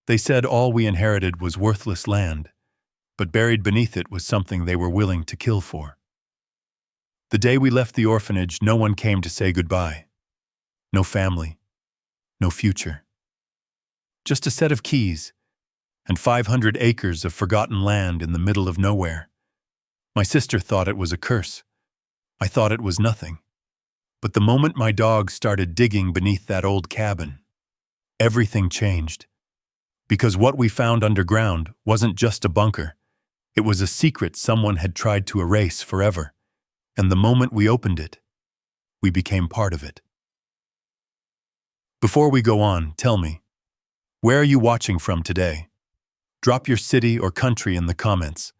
They said all we inherited was worthless land, but buried beneath it was something they were willing to kill for. The day we left the orphanage, no one came to say goodbye. No family, no future. Just a set of keys and 500 acres of forgotten land in the middle of nowhere. My sister thought it was a curse. I thought it was nothing. But the moment my dog started digging beneath that old cabin, everything changed. Because what we found underground wasn't just a bunker. It was a secret someone had tried to erase forever. And the moment we opened it, we became part of it. Before we go on, tell me, where are you watching from today? Drop your city or country in the comments.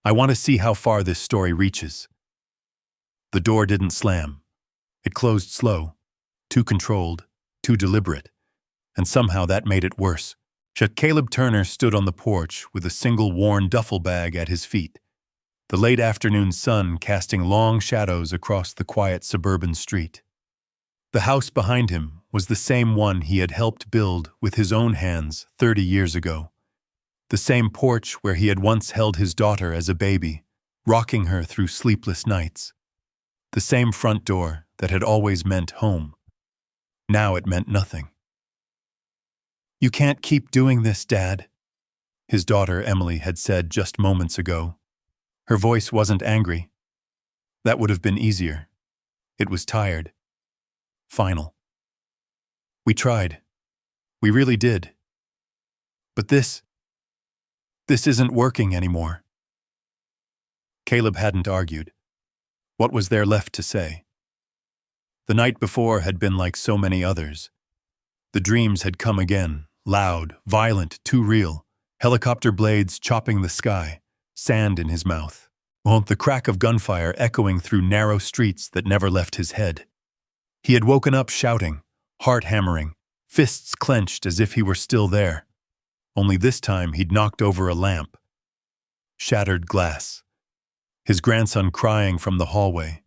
I want to see how far this story reaches. The door didn't slam. It closed slow, too controlled, too deliberate, and somehow that made it worse. Caleb Turner stood on the porch with a single worn duffel bag at his feet, the late afternoon sun casting long shadows across the quiet suburban street. The house behind him was the same one he had helped build with his own hands 30 years ago. The same porch where he had once held his daughter as a baby, rocking her through sleepless nights. The same front door that had always meant home. Now it meant nothing. "You can't keep doing this, Dad," his daughter Emily had said just moments ago. Her voice wasn't angry. That would have been easier. It was tired. Final. "We tried. We really did. But this isn't working anymore." Caleb hadn't argued. What was there left to say? The night before had been like so many others. The dreams had come again, loud, violent, too real, helicopter blades chopping the sky, sand in his mouth, the crack of gunfire echoing through narrow streets that never left his head. He had woken up shouting, heart hammering, fists clenched as if he were still there. Only this time he'd knocked over a lamp. Shattered glass. His grandson crying from the hallway.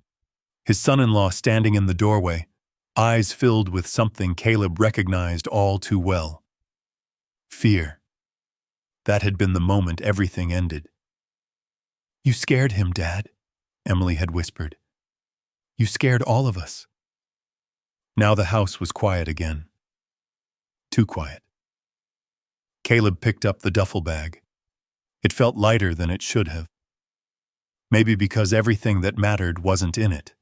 His son-in-law standing in the doorway, eyes filled with something Caleb recognized all too well. Fear. That had been the moment everything ended. "You scared him, Dad," Emily had whispered. "You scared all of us." Now the house was quiet again. Too quiet. Caleb picked up the duffel bag. It felt lighter than it should have. Maybe because everything that mattered wasn't in it.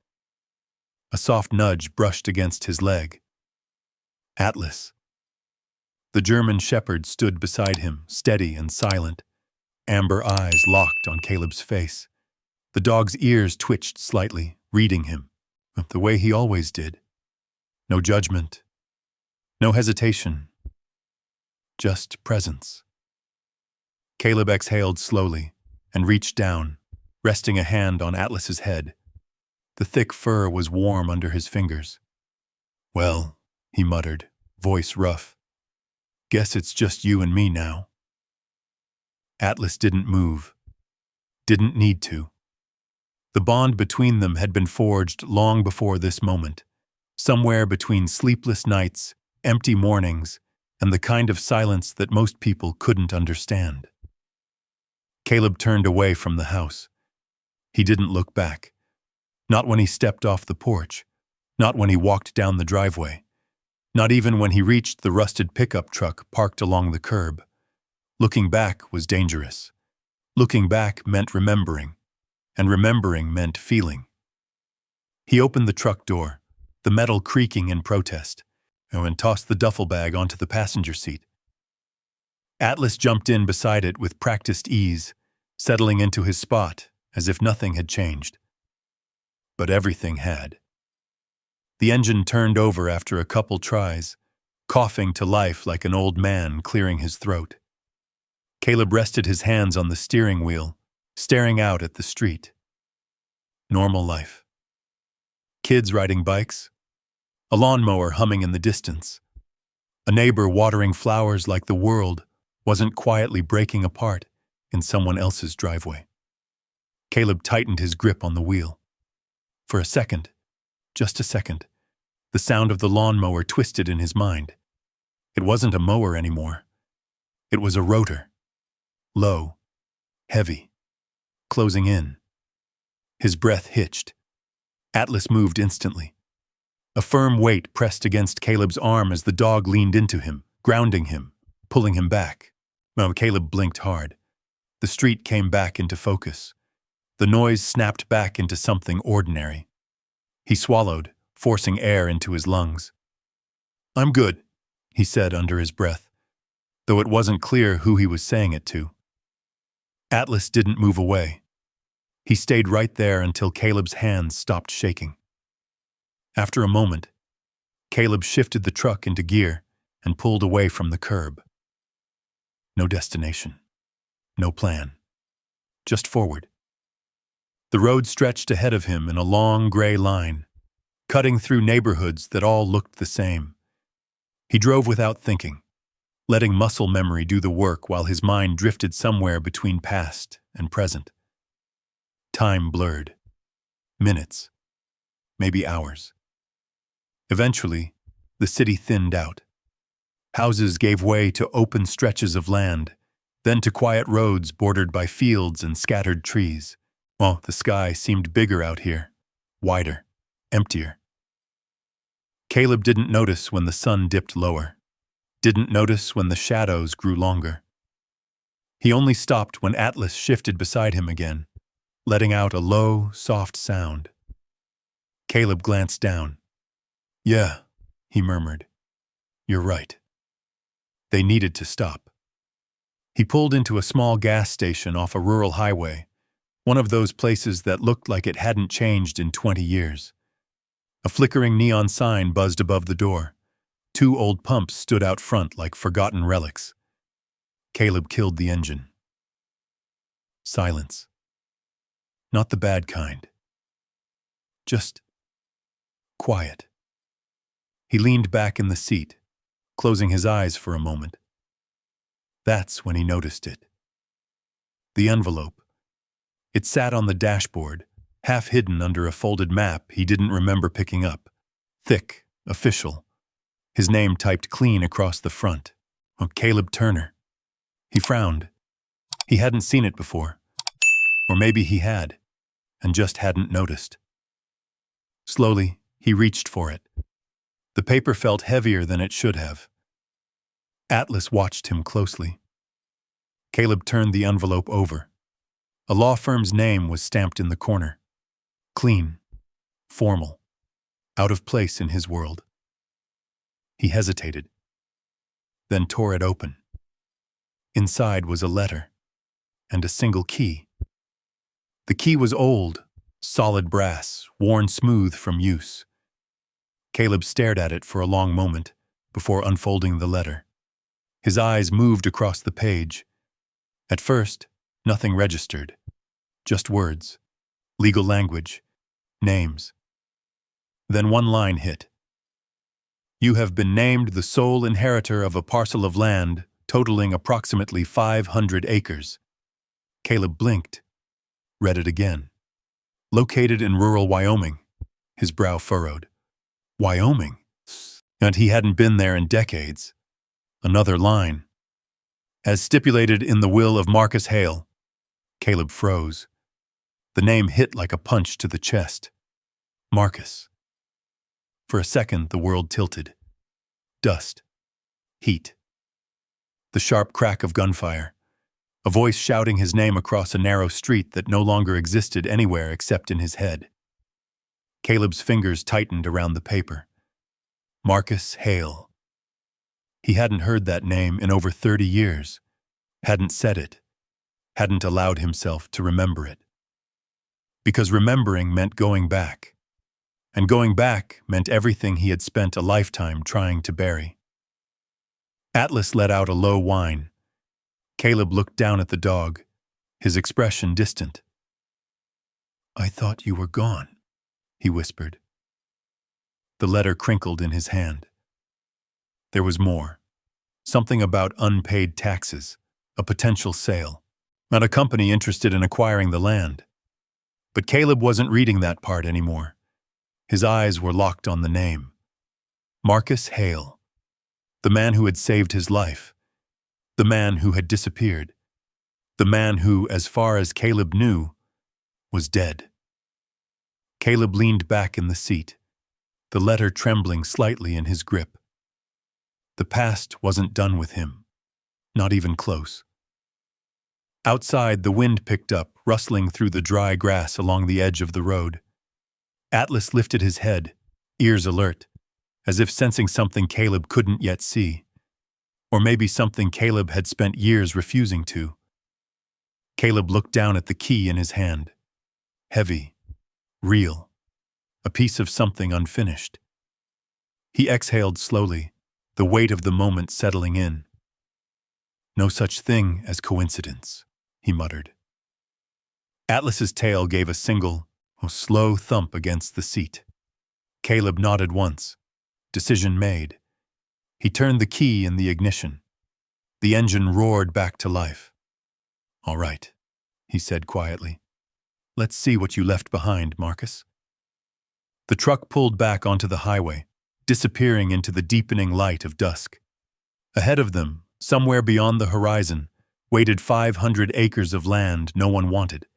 A soft nudge brushed against his leg. Atlas. The German shepherd stood beside him, steady and silent, amber eyes locked on Caleb's face. The dog's ears twitched slightly, reading him, the way he always did. No judgment, no hesitation, just presence. Caleb exhaled slowly and reached down, resting a hand on Atlas's head. The thick fur was warm under his fingers. "Well," he muttered, voice rough, "guess it's just you and me now." Atlas didn't move. Didn't need to. The bond between them had been forged long before this moment, somewhere between sleepless nights, empty mornings, and the kind of silence that most people couldn't understand. Caleb turned away from the house. He didn't look back. Not when he stepped off the porch. Not when he walked down the driveway. Not even when he reached the rusted pickup truck parked along the curb. Looking back was dangerous. Looking back meant remembering, and remembering meant feeling. He opened the truck door, the metal creaking in protest, and tossed the duffel bag onto the passenger seat. Atlas jumped in beside it with practiced ease, settling into his spot as if nothing had changed. But everything had. The engine turned over after a couple tries, coughing to life like an old man clearing his throat. Caleb rested his hands on the steering wheel, staring out at the street. Normal life. Kids riding bikes, a lawnmower humming in the distance, a neighbor watering flowers like the world wasn't quietly breaking apart in someone else's driveway. Caleb tightened his grip on the wheel. For a second, just a second, the sound of the lawnmower twisted in his mind. It wasn't a mower anymore. It was a rotor. Low, heavy, closing in. His breath hitched. Atlas moved instantly. A firm weight pressed against Caleb's arm as the dog leaned into him, grounding him, pulling him back. Caleb blinked hard. The street came back into focus. The noise snapped back into something ordinary. He swallowed, forcing air into his lungs. "I'm good," he said under his breath, though it wasn't clear who he was saying it to. Atlas didn't move away. He stayed right there until Caleb's hands stopped shaking. After a moment, Caleb shifted the truck into gear and pulled away from the curb. No destination. No plan. Just forward. The road stretched ahead of him in a long gray line, cutting through neighborhoods that all looked the same. He drove without thinking, letting muscle memory do the work while his mind drifted somewhere between past and present. Time blurred. Minutes. Maybe hours. Eventually, the city thinned out. Houses gave way to open stretches of land, then to quiet roads bordered by fields and scattered trees. The sky seemed bigger out here, wider, emptier. Caleb didn't notice when the sun dipped lower, didn't notice when the shadows grew longer. He only stopped when Atlas shifted beside him again, letting out a low, soft sound. Caleb glanced down. "Yeah," he murmured. "You're right." They needed to stop. He pulled into a small gas station off a rural highway, one of those places that looked like it hadn't changed in 20 years. A flickering neon sign buzzed above the door. 2 old pumps stood out front like forgotten relics. Caleb killed the engine. Silence. Not the bad kind. Just quiet. He leaned back in the seat, closing his eyes for a moment. That's when he noticed it. The envelope. It sat on the dashboard, half hidden under a folded map he didn't remember picking up. Thick, official. His name typed clean across the front. Caleb Turner. He frowned. He hadn't seen it before. Or maybe he had, and just hadn't noticed. Slowly, he reached for it. The paper felt heavier than it should have. Atlas watched him closely. Caleb turned the envelope over. A law firm's name was stamped in the corner. Clean, formal, out of place in his world. He hesitated, then tore it open. Inside was a letter, and a single key. The key was old, solid brass, worn smooth from use. Caleb stared at it for a long moment before unfolding the letter. His eyes moved across the page. At first, nothing registered. Just words, legal language, names. Then one line hit. "You have been named the sole inheritor of a parcel of land totaling approximately 500 acres. Caleb blinked, read it again. Located in rural Wyoming. His brow furrowed. Wyoming? And he hadn't been there in decades. Another line. As stipulated in the will of Marcus Hale. Caleb froze. The name hit like a punch to the chest. Marcus. For a second, the world tilted. Dust. Heat. The sharp crack of gunfire. A voice shouting his name across a narrow street that no longer existed anywhere except in his head. Caleb's fingers tightened around the paper. Marcus Hale. He hadn't heard that name in over 30 years, hadn't said it, hadn't allowed himself to remember it. Because remembering meant going back, and going back meant everything he had spent a lifetime trying to bury. Atlas let out a low whine. Caleb looked down at the dog, his expression distant. "I thought you were gone," he whispered. The letter crinkled in his hand. There was more. Something about unpaid taxes, a potential sale, not a company interested in acquiring the land. But Caleb wasn't reading that part anymore. His eyes were locked on the name. Marcus Hale. The man who had saved his life. The man who had disappeared. The man who, as far as Caleb knew, was dead. Caleb leaned back in the seat, the letter trembling slightly in his grip. The past wasn't done with him, not even close. Outside, the wind picked up, rustling through the dry grass along the edge of the road. Atlas lifted his head, ears alert, as if sensing something Caleb couldn't yet see. Or maybe something Caleb had spent years refusing to. Caleb looked down at the key in his hand. Heavy, real, a piece of something unfinished. He exhaled slowly, the weight of the moment settling in. No such thing as coincidence, he muttered. Atlas's tail gave a single, slow thump against the seat. Caleb nodded once. Decision made. He turned the key in the ignition. The engine roared back to life. "All right," he said quietly. "Let's see what you left behind, Marcus." The truck pulled back onto the highway, disappearing into the deepening light of dusk. Ahead of them, somewhere beyond the horizon, waited 500 acres of land no one wanted,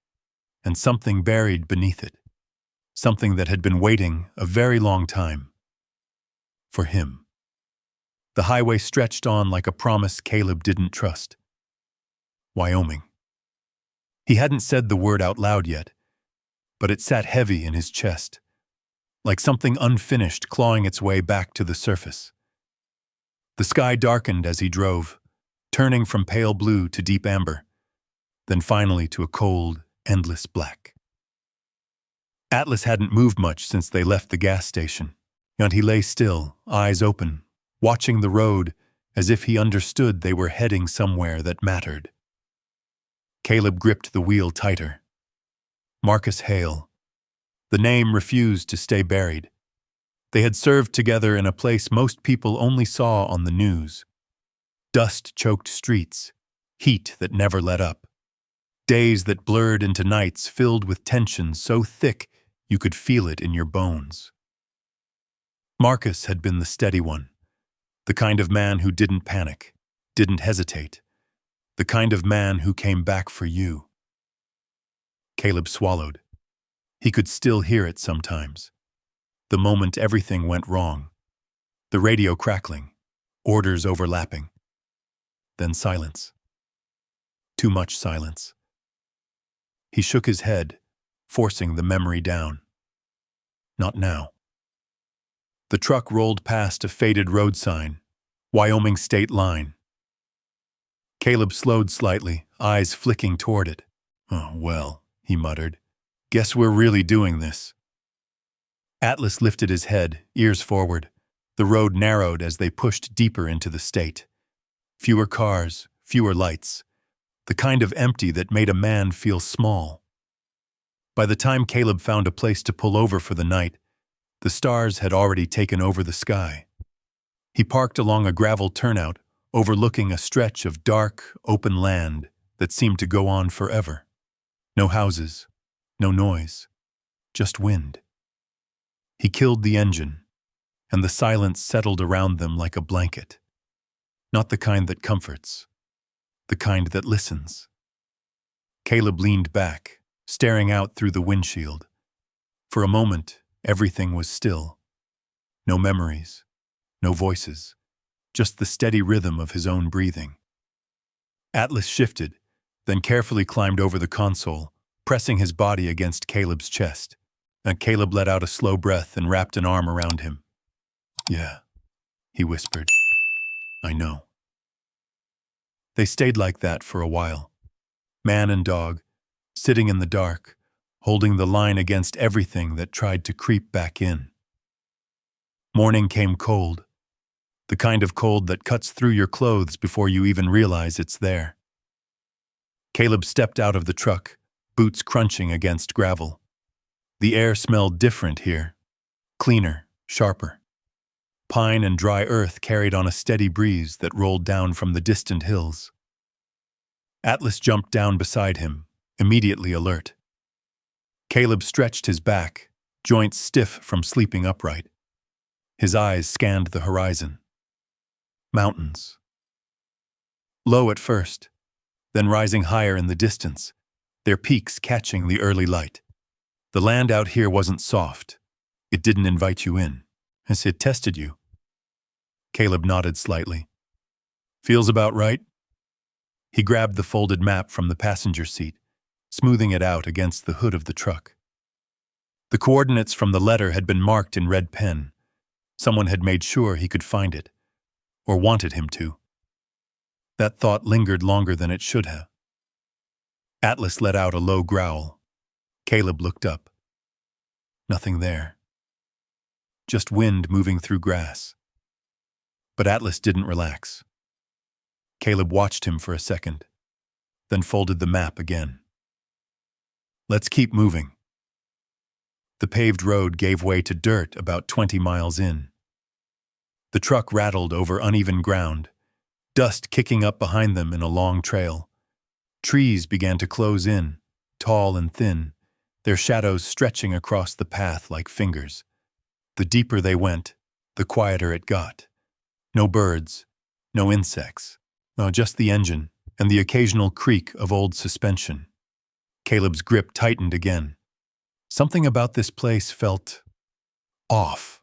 and something buried beneath it. Something that had been waiting a very long time. For him. The highway stretched on like a promise Caleb didn't trust. Wyoming. He hadn't said the word out loud yet, but it sat heavy in his chest, like something unfinished clawing its way back to the surface. The sky darkened as he drove, turning from pale blue to deep amber, then finally to a cold, endless black. Atlas hadn't moved much since they left the gas station, and he lay still, eyes open, watching the road as if he understood they were heading somewhere that mattered. Caleb gripped the wheel tighter. Marcus Hale. The name refused to stay buried. They had served together in a place most people only saw on the news. Dust-choked streets, heat that never let up. Days that blurred into nights filled with tension so thick you could feel it in your bones. Marcus had been the steady one, the kind of man who didn't panic, didn't hesitate, the kind of man who came back for you. Caleb swallowed. He could still hear it sometimes. The moment everything went wrong. The radio crackling, orders overlapping. Then silence. Too much silence. He shook his head, forcing the memory down. Not now. The truck rolled past a faded road sign, Wyoming State Line. Caleb slowed slightly, eyes flicking toward it. "Oh, well," he muttered. "Guess we're really doing this." Atlas lifted his head, ears forward. The road narrowed as they pushed deeper into the state. Fewer cars, fewer lights. The kind of empty that made a man feel small. By the time Caleb found a place to pull over for the night, the stars had already taken over the sky. He parked along a gravel turnout, overlooking a stretch of dark, open land that seemed to go on forever. No houses, no noise, just wind. He killed the engine, and the silence settled around them like a blanket. Not the kind that comforts, the kind that listens. Caleb leaned back, staring out through the windshield. For a moment, everything was still. No memories, no voices, just the steady rhythm of his own breathing. Atlas shifted, then carefully climbed over the console, pressing his body against Caleb's chest. And Caleb let out a slow breath and wrapped an arm around him. "Yeah," he whispered. "I know." They stayed like that for a while. Man and dog, sitting in the dark, holding the line against everything that tried to creep back in. Morning came cold, the kind of cold that cuts through your clothes before you even realize it's there. Caleb stepped out of the truck, boots crunching against gravel. The air smelled different here, cleaner, sharper. Pine and dry earth carried on a steady breeze that rolled down from the distant hills. Atlas jumped down beside him, immediately alert. Caleb stretched his back, joints stiff from sleeping upright. His eyes scanned the horizon. Mountains. low at first, then rising higher in the distance, their peaks catching the early light. The land out here wasn't soft. It didn't invite you in, as it tested you. Caleb nodded slightly. Feels about right? He grabbed the folded map from the passenger seat, smoothing it out against the hood of the truck. The coordinates from the letter had been marked in red pen. Someone had made sure he could find it, or wanted him to. That thought lingered longer than it should have. Atlas let out a low growl. Caleb looked up. Nothing there. Just wind moving through grass. But Atlas didn't relax. Caleb watched him for a second, then folded the map again. Let's keep moving. The paved road gave way to dirt about 20 miles in. The truck rattled over uneven ground, dust kicking up behind them in a long trail. Trees began to close in, tall and thin, their shadows stretching across the path like fingers. The deeper they went, the quieter it got. No birds, no insects, just the engine and the occasional creak of old suspension. Caleb's grip tightened again. Something about this place felt off.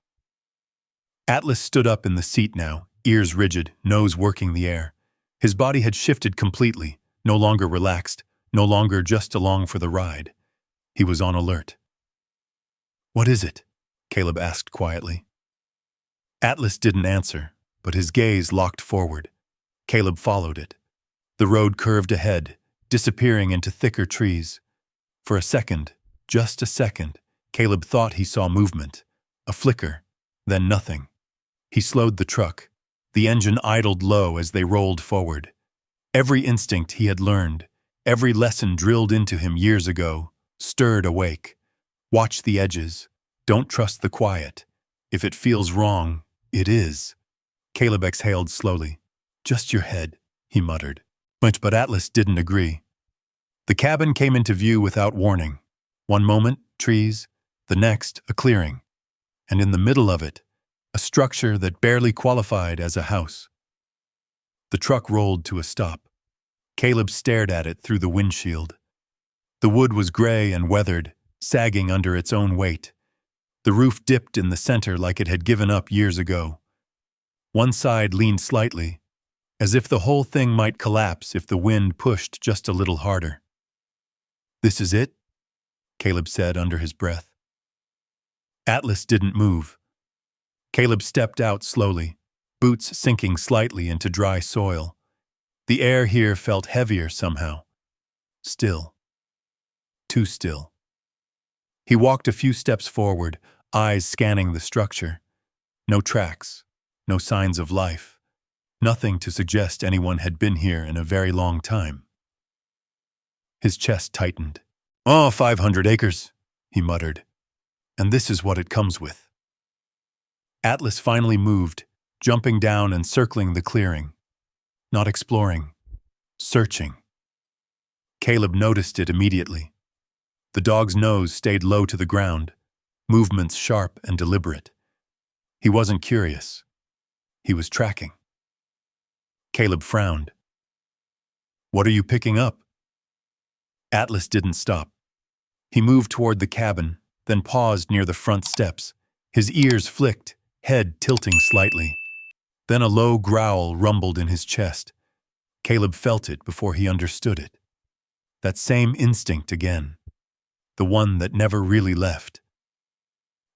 Atlas stood up in the seat now, ears rigid, nose working the air. His body had shifted completely, no longer relaxed, no longer just along for the ride. He was on alert. "What is it?" Caleb asked quietly. Atlas didn't answer, but his gaze locked forward. Caleb followed it. The road curved ahead, disappearing into thicker trees. For a second, just a second, Caleb thought he saw movement, a flicker, then nothing. He slowed the truck. The engine idled low as they rolled forward. Every instinct he had learned, every lesson drilled into him years ago, stirred awake. Watch the edges. Don't trust the quiet. If it feels wrong, it is. Caleb exhaled slowly. "Just your head," he muttered. But Atlas didn't agree. The cabin came into view without warning. One moment, trees, the next, a clearing. And in the middle of it, a structure that barely qualified as a house. The truck rolled to a stop. Caleb stared at it through the windshield. The wood was gray and weathered, sagging under its own weight. The roof dipped in the center like it had given up years ago. One side leaned slightly, as if the whole thing might collapse if the wind pushed just a little harder. "This is it?" Caleb said under his breath. Atlas didn't move. Caleb stepped out slowly, boots sinking slightly into dry soil. The air here felt heavier somehow. Still. Too still. He walked a few steps forward, eyes scanning the structure. No tracks, no signs of life. Nothing to suggest anyone had been here in a very long time. His chest tightened. 500 acres, he muttered. And this is what it comes with. Atlas finally moved, jumping down and circling the clearing. Not exploring, searching. Caleb noticed it immediately. The dog's nose stayed low to the ground, movements sharp and deliberate. He wasn't curious. He was tracking. Caleb frowned. "What are you picking up?" Atlas didn't stop. He moved toward the cabin, then paused near the front steps. His ears flicked, head tilting slightly. Then a low growl rumbled in his chest. Caleb felt it before he understood it. That same instinct again. The one that never really left.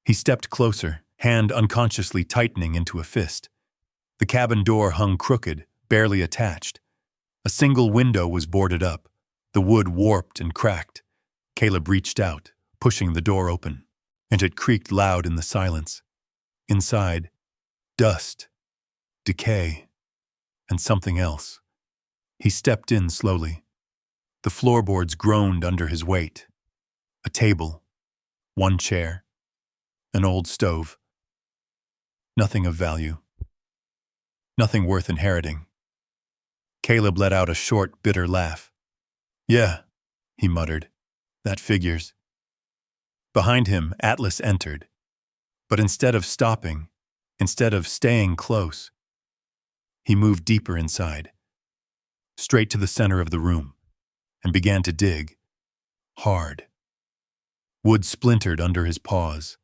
He stepped closer, hand unconsciously tightening into a fist. The cabin door hung crooked, barely attached. A single window was boarded up, the wood warped and cracked. Caleb reached out, pushing the door open, and it creaked loud in the silence. Inside, dust, decay, and something else. He stepped in slowly. The floorboards groaned under his weight. A table, one chair, an old stove. Nothing of value. Nothing worth inheriting. Caleb let out a short, bitter laugh. "Yeah," he muttered. "That figures." Behind him, Atlas entered. But instead of stopping, instead of staying close, he moved deeper inside. straight to the center of the room, and began to dig. Hard. Wood splintered under his paws.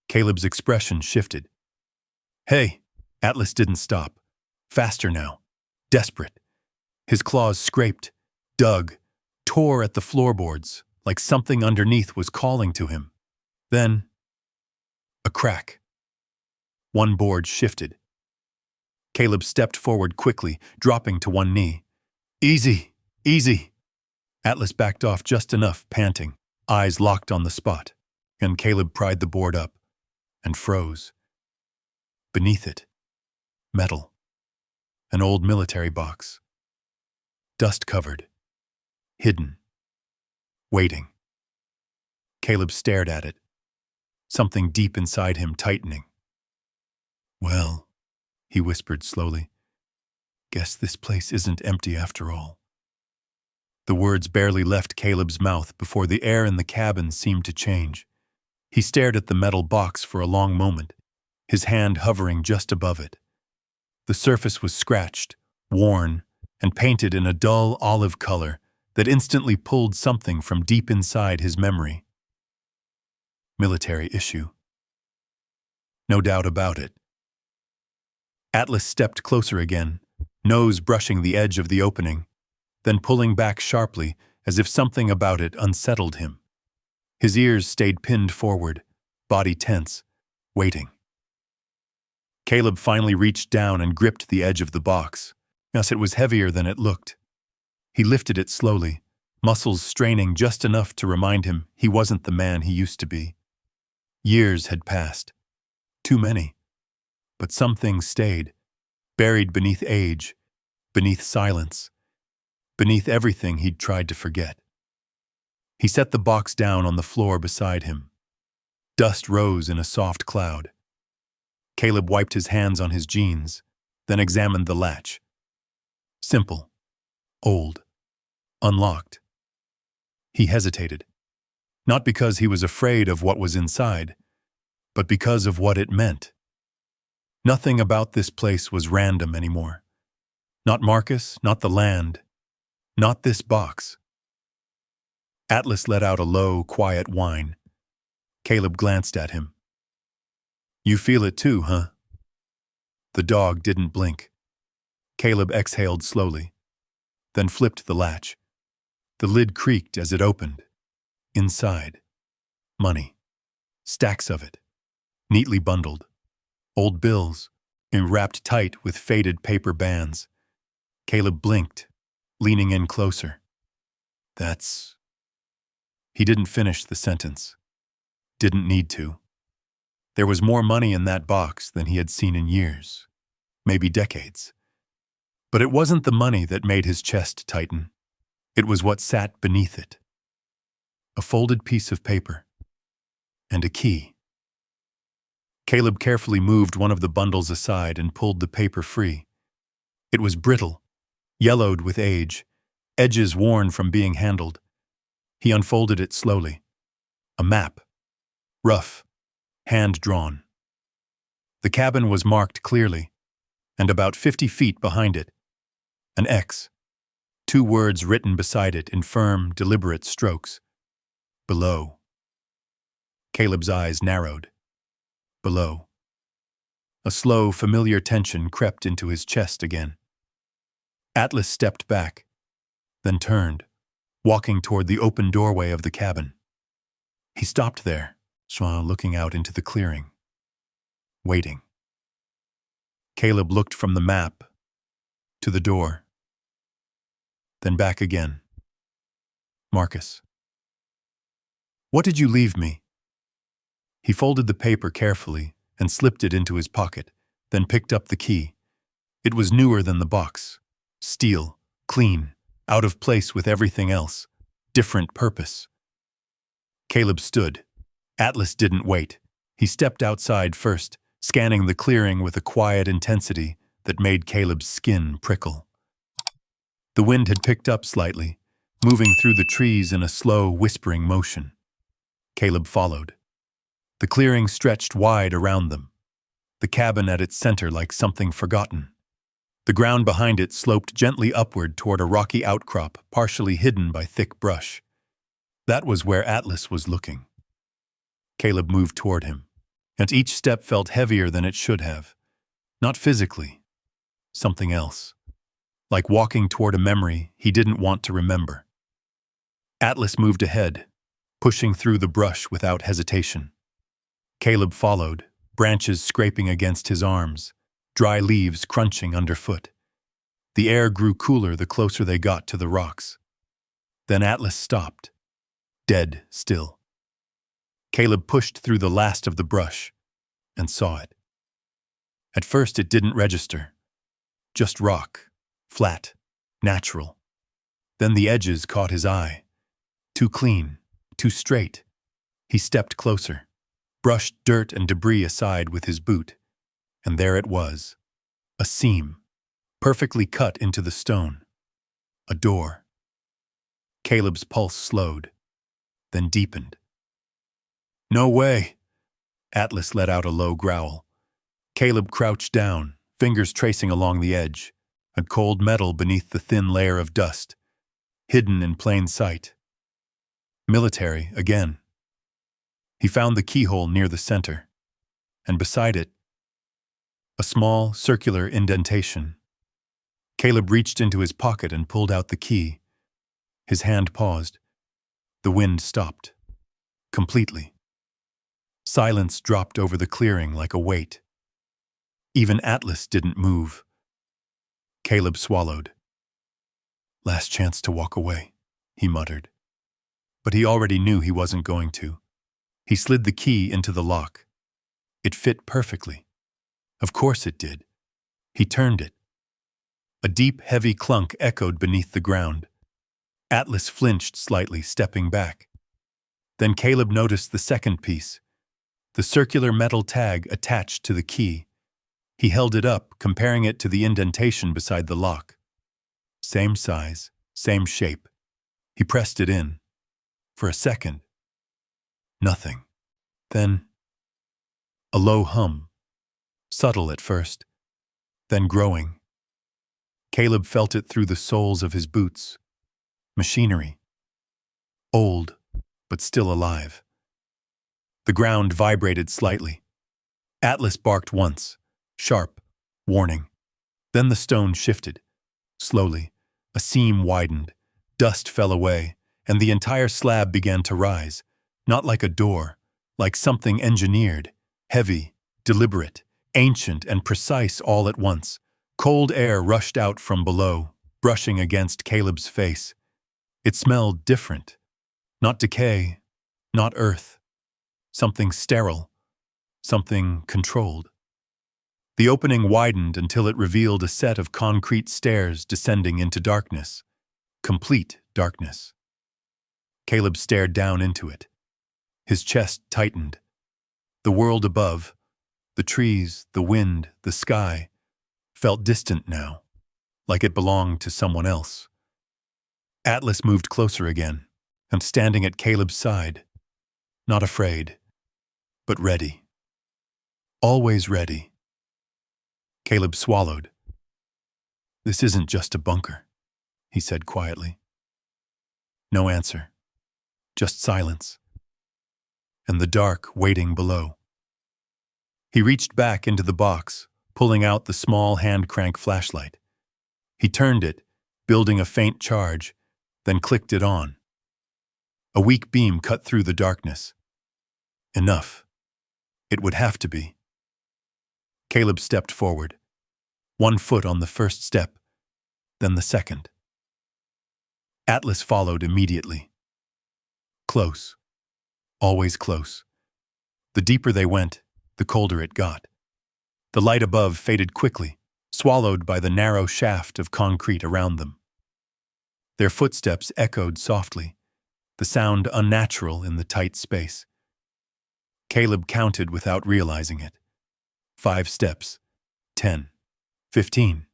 Caleb's expression shifted. "Hey!" Atlas didn't stop. Faster now. Desperate. His claws scraped, dug, tore at the floorboards, like something underneath was calling to him. Then, a crack. One board shifted. Caleb stepped forward quickly, dropping to one knee. "Easy, easy." Atlas backed off just enough, panting, eyes locked on the spot, and Caleb pried the board up and froze. Beneath it, metal. An old military box. Dust-covered. Hidden. Waiting. Caleb stared at it, something deep inside him tightening. "Well," he whispered slowly, "guess this place isn't empty after all." The words barely left Caleb's mouth before the air in the cabin seemed to change. He stared at the metal box for a long moment, his hand hovering just above it. The surface was scratched, worn, and painted in a dull olive color that instantly pulled something from deep inside his memory. Military issue. No doubt about it. Atlas stepped closer again, nose brushing the edge of the opening, then pulling back sharply as if something about it unsettled him. His ears stayed pinned forward, body tense, waiting. Caleb finally reached down and gripped the edge of the box. Yes, it was heavier than it looked. He lifted it slowly, muscles straining just enough to remind him he wasn't the man he used to be. Years had passed. Too many. But some things stayed, buried beneath age, beneath silence, beneath everything he'd tried to forget. He set the box down on the floor beside him. Dust rose in a soft cloud. Caleb wiped his hands on his jeans, then examined the latch. Simple. Old. Unlocked. He hesitated. Not because he was afraid of what was inside, but because of what it meant. Nothing about this place was random anymore. Not Marcus, not the land, not this box. Atlas let out a low, quiet whine. Caleb glanced at him. "You feel it too, huh?" The dog didn't blink. Caleb exhaled slowly, then flipped the latch. The lid creaked as it opened. Inside, money. Stacks of it, neatly bundled. Old bills, wrapped tight with faded paper bands. Caleb blinked, leaning in closer. "That's..." He didn't finish the sentence. Didn't need to. There was more money in that box than he had seen in years, maybe decades. But it wasn't the money that made his chest tighten. It was what sat beneath it. A folded piece of paper. And a key. Caleb carefully moved one of the bundles aside and pulled the paper free. It was brittle, yellowed with age, edges worn from being handled. He unfolded it slowly. A map. Rough. Hand-drawn. The cabin was marked clearly, and about 50 feet behind it, an X. 2 words written beside it in firm, deliberate strokes. Below. Caleb's eyes narrowed. Below. A slow, familiar tension crept into his chest again. Atlas stepped back, then turned, walking toward the open doorway of the cabin. He stopped there, looking out into the clearing. Waiting. Caleb looked from the map to the door, then back again. Marcus. "What did you leave me?" He folded the paper carefully and slipped it into his pocket, then picked up the key. It was newer than the box. Steel, clean, out of place with everything else. Different purpose. Caleb stood. Atlas didn't wait. He stepped outside first, scanning the clearing with a quiet intensity that made Caleb's skin prickle. The wind had picked up slightly, moving through the trees in a slow, whispering motion. Caleb followed. The clearing stretched wide around them, the cabin at its center like something forgotten. The ground behind it sloped gently upward toward a rocky outcrop partially hidden by thick brush. That was where Atlas was looking. Caleb moved toward him, and each step felt heavier than it should have. Not physically, something else. Like walking toward a memory he didn't want to remember. Atlas moved ahead, pushing through the brush without hesitation. Caleb followed, branches scraping against his arms, dry leaves crunching underfoot. The air grew cooler the closer they got to the rocks. Then Atlas stopped, dead still. Caleb pushed through the last of the brush and saw it. At first it didn't register. Just rock, flat, natural. Then the edges caught his eye. Too clean, too straight. He stepped closer, brushed dirt and debris aside with his boot, and there it was. A seam, perfectly cut into the stone. A door. Caleb's pulse slowed, then deepened. "No way!" Atlas let out a low growl. Caleb crouched down, fingers tracing along the edge, and cold metal beneath the thin layer of dust, hidden in plain sight. Military again. He found the keyhole near the center, and beside it, a small, circular indentation. Caleb reached into his pocket and pulled out the key. His hand paused. The wind stopped. Completely. Silence dropped over the clearing like a weight. Even Atlas didn't move. Caleb swallowed. "Last chance to walk away," he muttered. But he already knew he wasn't going to. He slid the key into the lock. It fit perfectly. Of course it did. He turned it. A deep, heavy clunk echoed beneath the ground. Atlas flinched slightly, stepping back. Then Caleb noticed the second piece, the circular metal tag attached to the key. He held it up, comparing it to the indentation beside the lock. Same size, same shape. He pressed it in. For a second. Nothing. Then, a low hum. Subtle at first, then growing. Caleb felt it through the soles of his boots. Machinery. Old, but still alive. The ground vibrated slightly. Atlas barked once, sharp, warning. Then the stone shifted. Slowly, a seam widened, dust fell away, and the entire slab began to rise, not like a door, like something engineered, heavy, deliberate, ancient and precise all at once. Cold air rushed out from below, brushing against Caleb's face. It smelled different. Not decay, not earth. Something sterile, something controlled. The opening widened until it revealed a set of concrete stairs descending into darkness. Complete darkness. Caleb stared down into it. His chest tightened. The world above, the trees, the wind, the sky, felt distant now, like it belonged to someone else. Atlas moved closer again, and standing at Caleb's side, not afraid, but ready. Always ready. Caleb swallowed. "This isn't just a bunker," he said quietly. No answer. Just silence. And the dark waiting below. He reached back into the box, pulling out the small hand-crank flashlight. He turned it, building a faint charge, then clicked it on. A weak beam cut through the darkness. Enough. It would have to be. Caleb stepped forward, one foot on the first step, then the second. Atlas followed immediately. Close. Always close. The deeper they went, the colder it got. The light above faded quickly, swallowed by the narrow shaft of concrete around them. Their footsteps echoed softly, the sound unnatural in the tight space. Caleb counted without realizing it. 5 steps, 10, 15.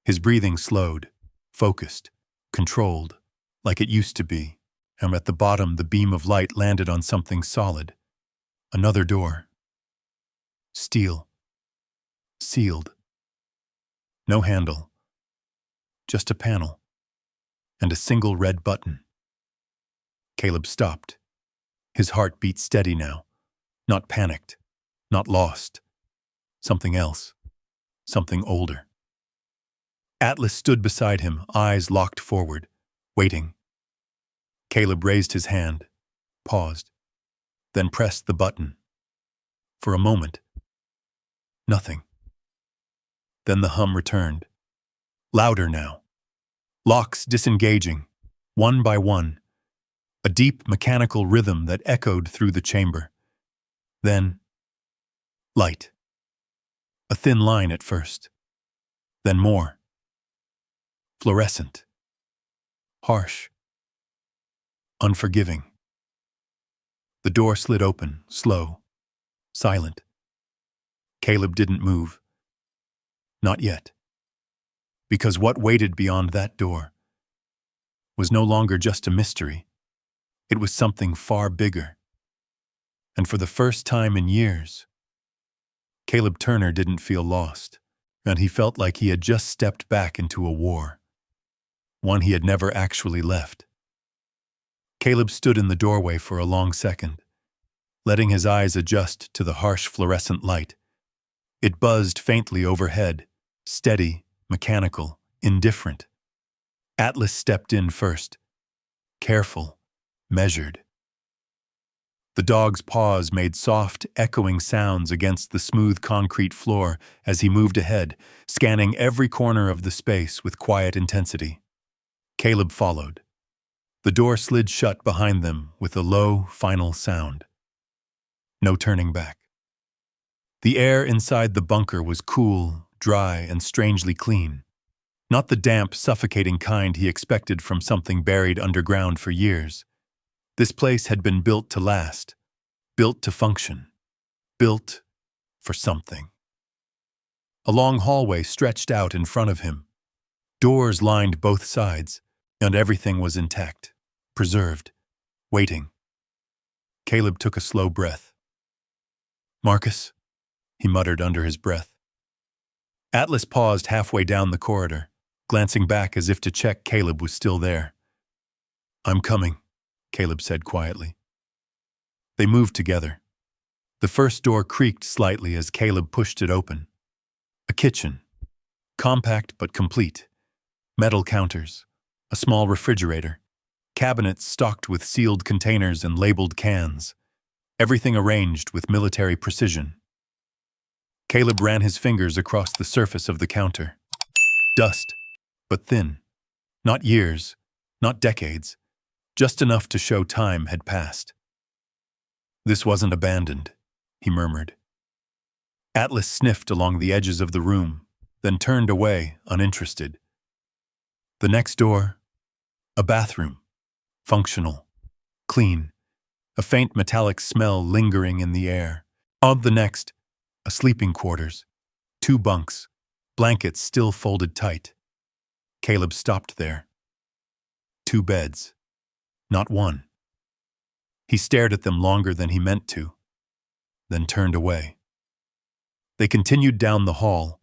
His breathing slowed, focused, controlled, like it used to be, and at the bottom the beam of light landed on something solid. Another door. Steel. Sealed. No handle, just a panel, and a single red button. Caleb stopped. His heart beat steady now, not panicked, not lost. Something else, something older. Atlas stood beside him, eyes locked forward, waiting. Caleb raised his hand, paused, then pressed the button. For a moment, nothing. Then the hum returned, louder now. Locks disengaging, one by one, a deep mechanical rhythm that echoed through the chamber. Then, light. A thin line at first, then more. Fluorescent. Harsh. Unforgiving. The door slid open, slow, silent. Caleb didn't move. Not yet. Because what waited beyond that door was no longer just a mystery. It was something far bigger. And for the first time in years, Caleb Turner didn't feel lost, and he felt like he had just stepped back into a war, one he had never actually left. Caleb stood in the doorway for a long second, letting his eyes adjust to the harsh fluorescent light. It buzzed faintly overhead, steady, mechanical, indifferent. Atlas stepped in first, careful, measured. The dog's paws made soft, echoing sounds against the smooth concrete floor as he moved ahead, scanning every corner of the space with quiet intensity. Caleb followed. The door slid shut behind them with a low, final sound. No turning back. The air inside the bunker was cool, dry, and strangely clean. Not the damp, suffocating kind he expected from something buried underground for years. This place had been built to last, built to function, built for something. A long hallway stretched out in front of him. Doors lined both sides, and everything was intact, preserved, waiting. Caleb took a slow breath. "Marcus," he muttered under his breath. Atlas paused halfway down the corridor, glancing back as if to check Caleb was still there. "I'm coming," Caleb said quietly. They moved together. The first door creaked slightly as Caleb pushed it open. A kitchen, compact but complete. Metal counters, a small refrigerator, cabinets stocked with sealed containers and labeled cans, everything arranged with military precision. Caleb ran his fingers across the surface of the counter. Dust, but thin. Not years, not decades, just enough to show time had passed. "This wasn't abandoned," he murmured. Atlas sniffed along the edges of the room, then turned away, uninterested. The next door, a bathroom, functional, clean, a faint metallic smell lingering in the air. On the next, a sleeping quarters, 2 bunks, blankets still folded tight. Caleb stopped there. 2 beds, not one. He stared at them longer than he meant to, then turned away. They continued down the hall.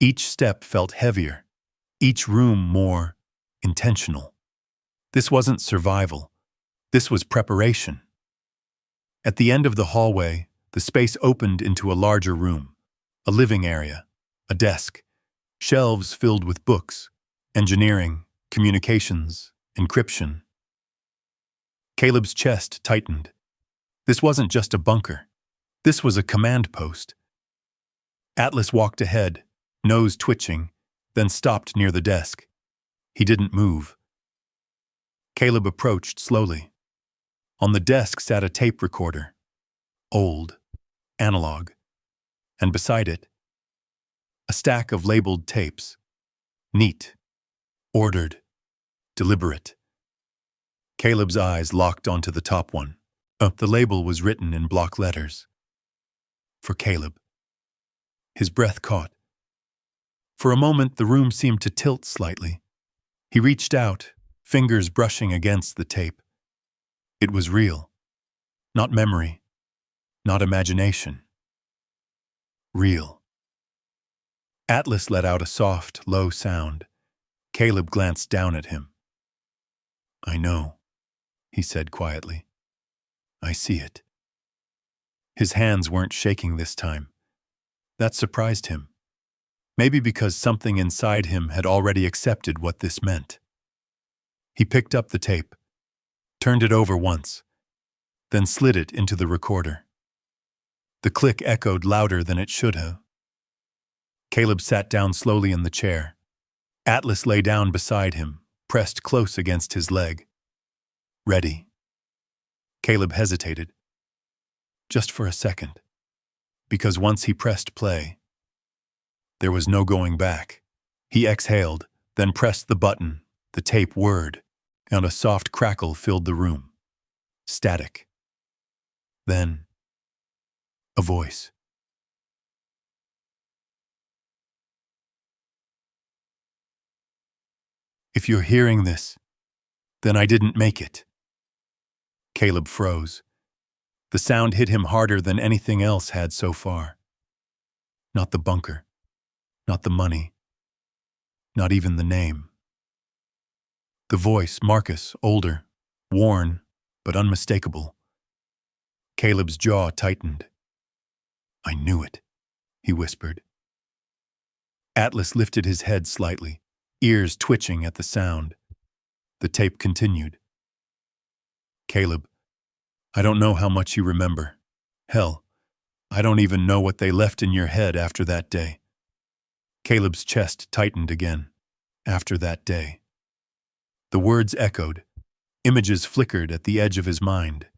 Each step felt heavier, each room more intentional. This wasn't survival. This was preparation. At the end of the hallway, the space opened into a larger room, a living area, a desk, shelves filled with books, engineering, communications, encryption. Caleb's chest tightened. This wasn't just a bunker. This was a command post. Atlas walked ahead, nose twitching, then stopped near the desk. He didn't move. Caleb approached slowly. On the desk sat a tape recorder. Old, analog. And beside it, a stack of labeled tapes. Neat, ordered, deliberate. Caleb's eyes locked onto the top one. The label was written in block letters. For Caleb. His breath caught. For a moment, the room seemed to tilt slightly. He reached out, fingers brushing against the tape. It was real. Not memory. Not imagination. Real. Atlas let out a soft, low sound. Caleb glanced down at him. "I know," he said quietly. "I see it." His hands weren't shaking this time. That surprised him. Maybe because something inside him had already accepted what this meant. He picked up the tape, turned it over once, then slid it into the recorder. The click echoed louder than it should have. Caleb sat down slowly in the chair. Atlas lay down beside him, pressed close against his leg. "Ready?" Caleb hesitated. Just for a second. Because once he pressed play, there was no going back. He exhaled, then pressed the button, the tape whirred, and a soft crackle filled the room. Static. Then, a voice. "If you're hearing this, then I didn't make it." Caleb froze. The sound hit him harder than anything else had so far. Not the bunker. Not the money. Not even the name. The voice, Marcus, older, worn, but unmistakable. Caleb's jaw tightened. "I knew it," he whispered. Atlas lifted his head slightly, ears twitching at the sound. The tape continued. "Caleb, I don't know how much you remember. Hell, I don't even know what they left in your head after that day." Caleb's chest tightened again. After that day. The words echoed. Images flickered at the edge of his mind.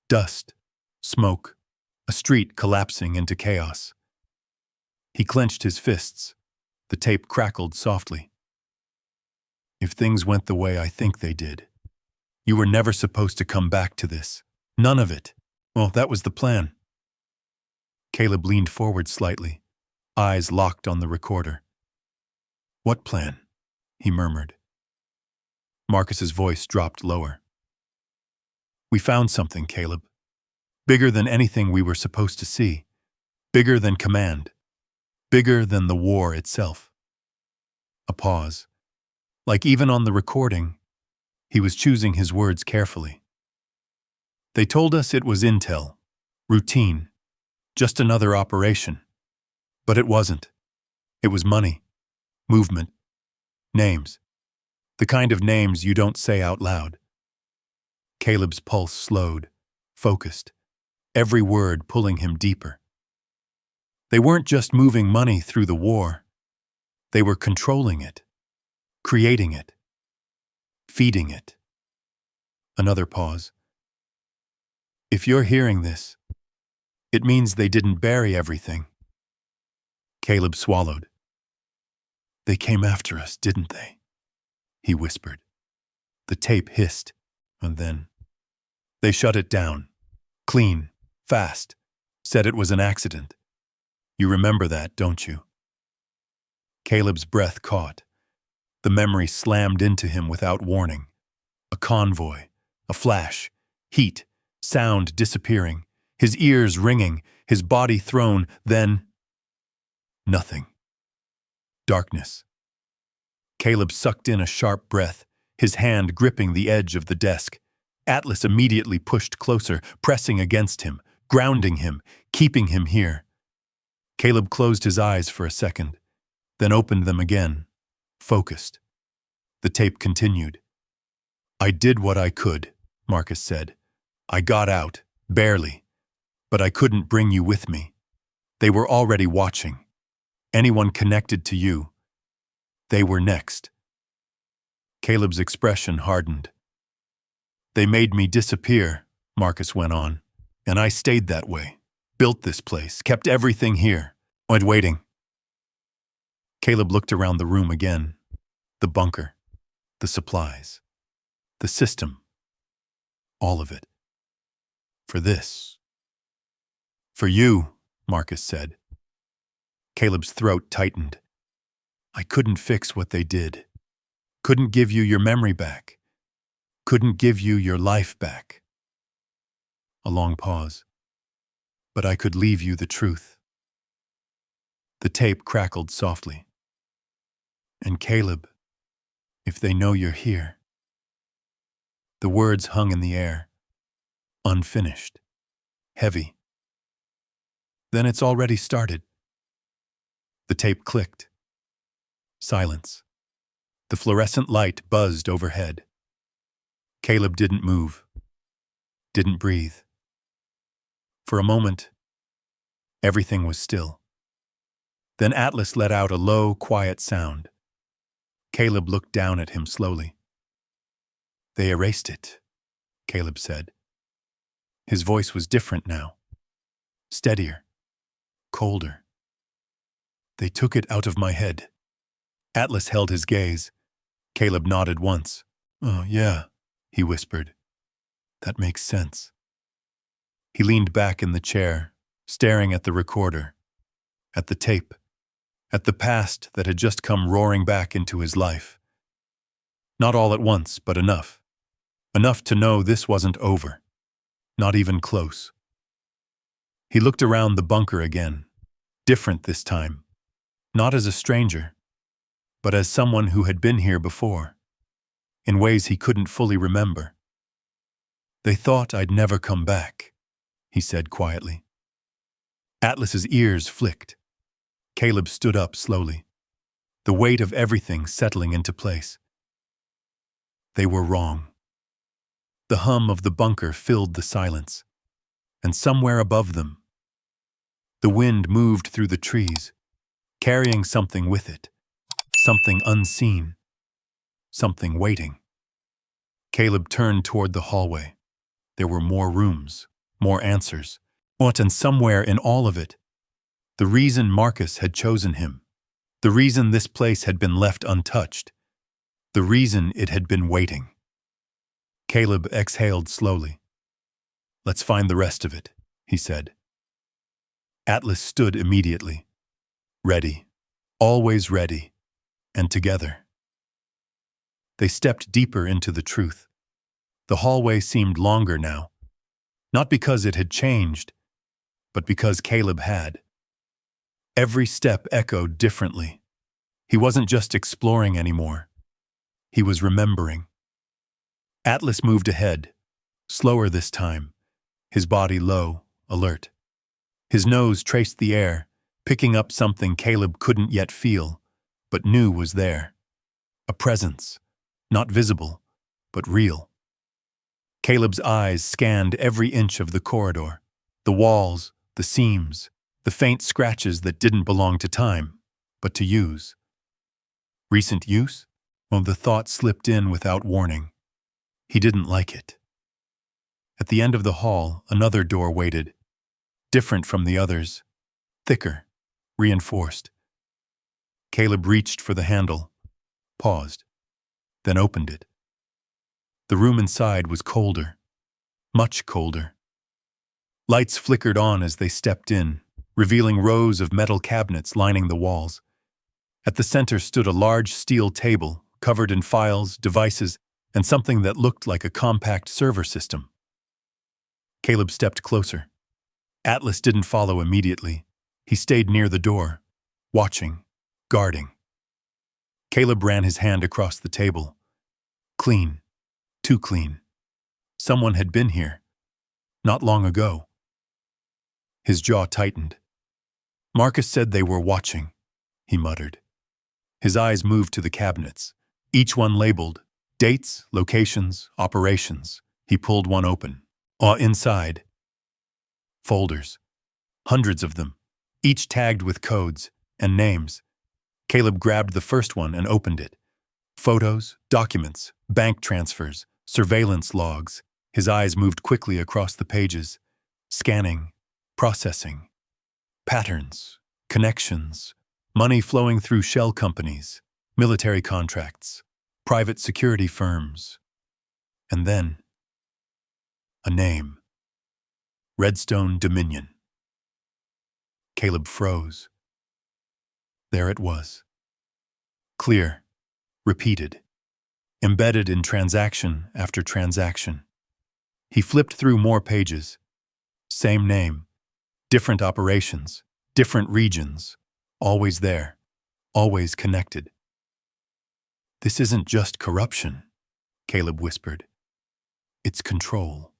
Dust, smoke, a street collapsing into chaos. He clenched his fists. The tape crackled softly. "If things went the way I think they did, you were never supposed to come back to this. None of it. Well, that was the plan." Caleb leaned forward slightly, eyes locked on the recorder. "What plan?" he murmured. Marcus's voice dropped lower. "We found something, Caleb. Bigger than anything we were supposed to see. Bigger than command. Bigger than the war itself." A pause. Like even on the recording, he was choosing his words carefully. "They told us it was intel, routine, just another operation. But it wasn't. It was money, movement, names. The kind of names you don't say out loud." Caleb's pulse slowed, focused, every word pulling him deeper. They weren't just moving money through the war. They were controlling it, creating it, feeding it. Another pause. "If you're hearing this, it means they didn't bury everything." Caleb swallowed. "They came after us, didn't they?" he whispered. The tape hissed, and then they shut it down. Clean, fast, said it was an accident. You remember that, don't you? Caleb's breath caught. The memory slammed into him without warning. A convoy, a flash, heat, sound disappearing, his ears ringing, his body thrown, then nothing. Darkness. Caleb sucked in a sharp breath, his hand gripping the edge of the desk. Atlas immediately pushed closer, pressing against him, grounding him, keeping him here. Caleb closed his eyes for a second, then opened them again, focused. The tape continued. "I did what I could," Marcus said. "I got out, barely. But I couldn't bring you with me. They were already watching. Anyone connected to you. They were next." Caleb's expression hardened. "They made me disappear," Marcus went on, "and I stayed that way. Built this place, kept everything here. Went waiting." Caleb looked around the room again. The bunker, the supplies, the system. All of it. For this. "For you," Marcus said. Caleb's throat tightened. "I couldn't fix what they did. Couldn't give you your memory back. Couldn't give you your life back." A long pause. "But I could leave you the truth." The tape crackled softly. "And Caleb, If they know you're here. The words hung in the air, unfinished, heavy. Then it's already started. The tape clicked. Silence. The fluorescent light buzzed overhead. Caleb didn't move, didn't breathe. For a moment, everything was still. Then Atlas let out a low, quiet sound. Caleb looked down at him slowly. They erased it, Caleb said. His voice was different now. Steadier. Colder. They took it out of my head. Atlas held his gaze. Caleb nodded once. Oh, yeah, he whispered. That makes sense. He leaned back in the chair, staring at the recorder, at the tape, at the past that had just come roaring back into his life. Not all at once, but enough. Enough to know this wasn't over. Not even close. He looked around the bunker again, different this time. Not as a stranger, but as someone who had been here before, in ways he couldn't fully remember. They thought I'd never come back, he said quietly. Atlas's ears flicked. Caleb stood up slowly, the weight of everything settling into place. They were wrong. The hum of the bunker filled the silence, and somewhere above them, the wind moved through the trees, carrying something with it, something unseen, something waiting. Caleb turned toward the hallway. There were more rooms, more answers. And somewhere in all of it, the reason Marcus had chosen him, the reason this place had been left untouched, the reason it had been waiting. Caleb exhaled slowly. Let's find the rest of it, he said. Atlas stood immediately, ready, always ready, and together. They stepped deeper into the truth. The hallway seemed longer now, not because it had changed, but because Caleb had. Every step echoed differently. He wasn't just exploring anymore. He was remembering. Atlas moved ahead, slower this time, his body low, alert. His nose traced the air, picking up something Caleb couldn't yet feel, but knew was there. A presence, not visible, but real. Caleb's eyes scanned every inch of the corridor, the walls, the seams, the faint scratches that didn't belong to time, but to use. Recent use? Well, the thought slipped in without warning. He didn't like it. At the end of the hall, another door waited, different from the others, thicker, reinforced. Caleb reached for the handle, paused, then opened it. The room inside was colder, much colder. Lights flickered on as they stepped in, revealing rows of metal cabinets lining the walls. At the center stood a large steel table, covered in files, devices, and something that looked like a compact server system. Caleb stepped closer. Atlas didn't follow immediately. He stayed near the door, watching, guarding. Caleb ran his hand across the table. Clean. Too clean. Someone had been here. Not long ago. His jaw tightened. Marcus said they were watching, he muttered. His eyes moved to the cabinets, each one labeled, dates, locations, operations. He pulled one open. Inside, folders. Hundreds of them, each tagged with codes and names. Caleb grabbed the first one and opened it. Photos, documents, bank transfers, surveillance logs. His eyes moved quickly across the pages, scanning, processing. Patterns, connections, money flowing through shell companies, military contracts, private security firms. And then, a name. Redstone Dominion. Caleb froze. There it was. Clear, repeated, embedded in transaction after transaction. He flipped through more pages. Same name, different operations, different regions, always there, always connected. This isn't just corruption, Caleb whispered. It's control.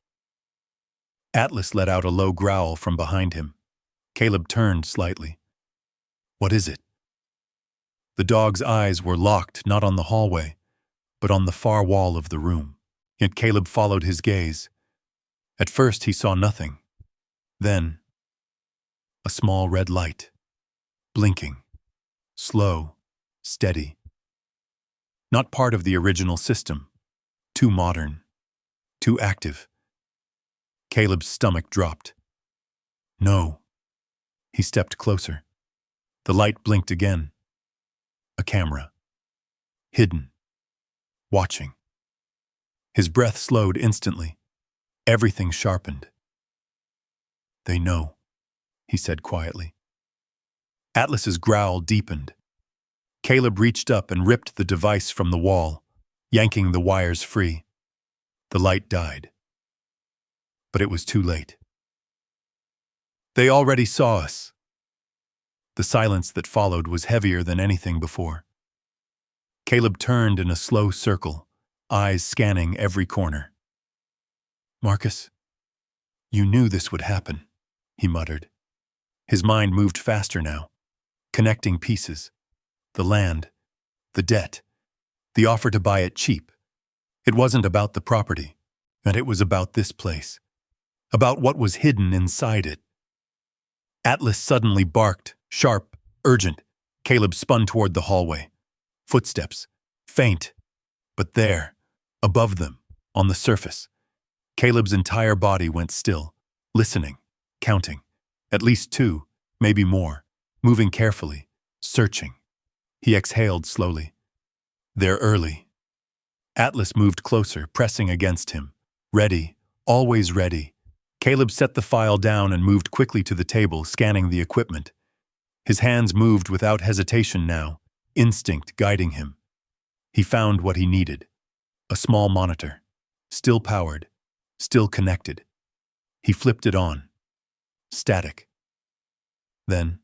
Atlas let out a low growl from behind him. Caleb turned slightly. What is it? The dog's eyes were locked not on the hallway, but on the far wall of the room. Yet Caleb followed his gaze. At first he saw nothing. Then, a small red light, blinking, slow, steady. Not part of the original system, too modern, too active. Caleb's stomach dropped. No. He stepped closer. The light blinked again. A camera. Hidden. Watching. His breath slowed instantly. Everything sharpened. They know, he said quietly. Atlas's growl deepened. Caleb reached up and ripped the device from the wall, yanking the wires free. The light died. But it was too late. They already saw us. The silence that followed was heavier than anything before. Caleb turned in a slow circle, eyes scanning every corner. Marcus, you knew this would happen, he muttered. His mind moved faster now, connecting pieces. The land, the debt, the offer to buy it cheap. It wasn't about the property, and it was about this place, about what was hidden inside it. Atlas suddenly barked, sharp, urgent. Caleb spun toward the hallway. Footsteps, faint, but there, above them, on the surface. Caleb's entire body went still, listening, counting. At least 2, maybe more, moving carefully, searching. He exhaled slowly. They're early. Atlas moved closer, pressing against him. Ready, always ready. Caleb set the file down and moved quickly to the table, scanning the equipment. His hands moved without hesitation now, instinct guiding him. He found what he needed. A small monitor, still powered, still connected. He flipped it on. Static. Then,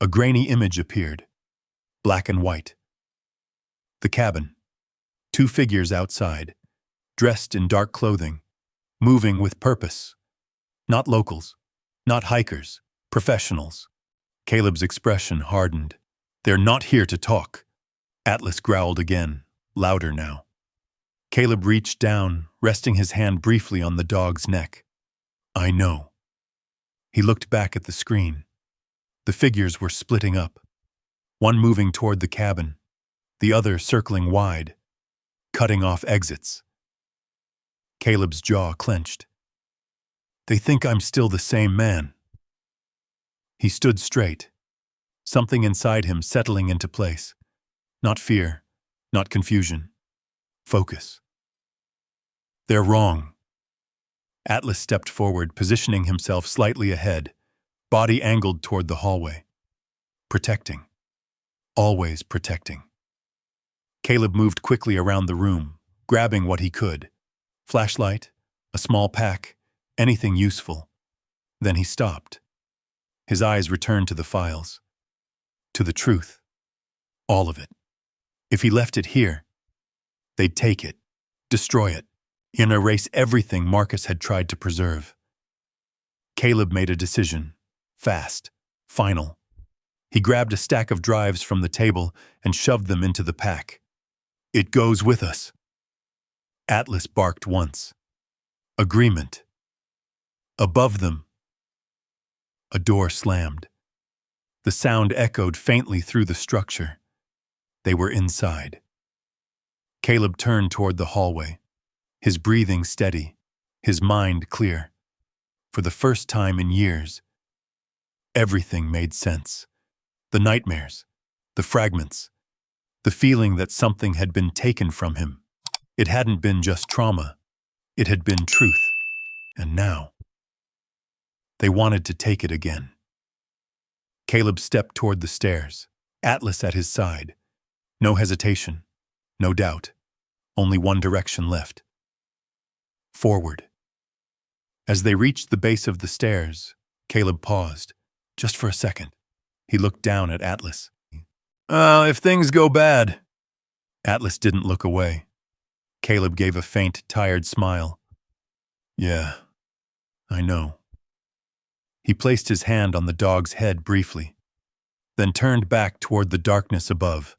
a grainy image appeared, black and white. The cabin. 2 figures outside, dressed in dark clothing, moving with purpose. Not locals, not hikers, professionals. Caleb's expression hardened. They're not here to talk. Atlas growled again, louder now. Caleb reached down, resting his hand briefly on the dog's neck. I know. He looked back at the screen. The figures were splitting up. One moving toward the cabin, the other circling wide, cutting off exits. Caleb's jaw clenched. They think I'm still the same man. He stood straight, something inside him settling into place. Not fear, not confusion. Focus. They're wrong. Atlas stepped forward, positioning himself slightly ahead, body angled toward the hallway. Protecting. Always protecting. Caleb moved quickly around the room, grabbing what he could. Flashlight, a small pack, anything useful. Then he stopped. His eyes returned to the files. To the truth. All of it. If he left it here, they'd take it, destroy it, and erase everything Marcus had tried to preserve. Caleb made a decision. Fast. Final. He grabbed a stack of drives from the table and shoved them into the pack. It goes with us. Atlas barked once. Agreement. Above them, a door slammed. The sound echoed faintly through the structure. They were inside. Caleb turned toward the hallway, his breathing steady, his mind clear. For the first time in years, everything made sense. The nightmares, the fragments, the feeling that something had been taken from him. It hadn't been just trauma. It had been truth. And now, they wanted to take it again. Caleb stepped toward the stairs, Atlas at his side. No hesitation, no doubt, only one direction left. Forward. As they reached the base of the stairs, Caleb paused, just for a second. He looked down at Atlas. If things go bad, Atlas didn't look away. Caleb gave a faint, tired smile. Yeah, I know. He placed his hand on the dog's head briefly, then turned back toward the darkness above,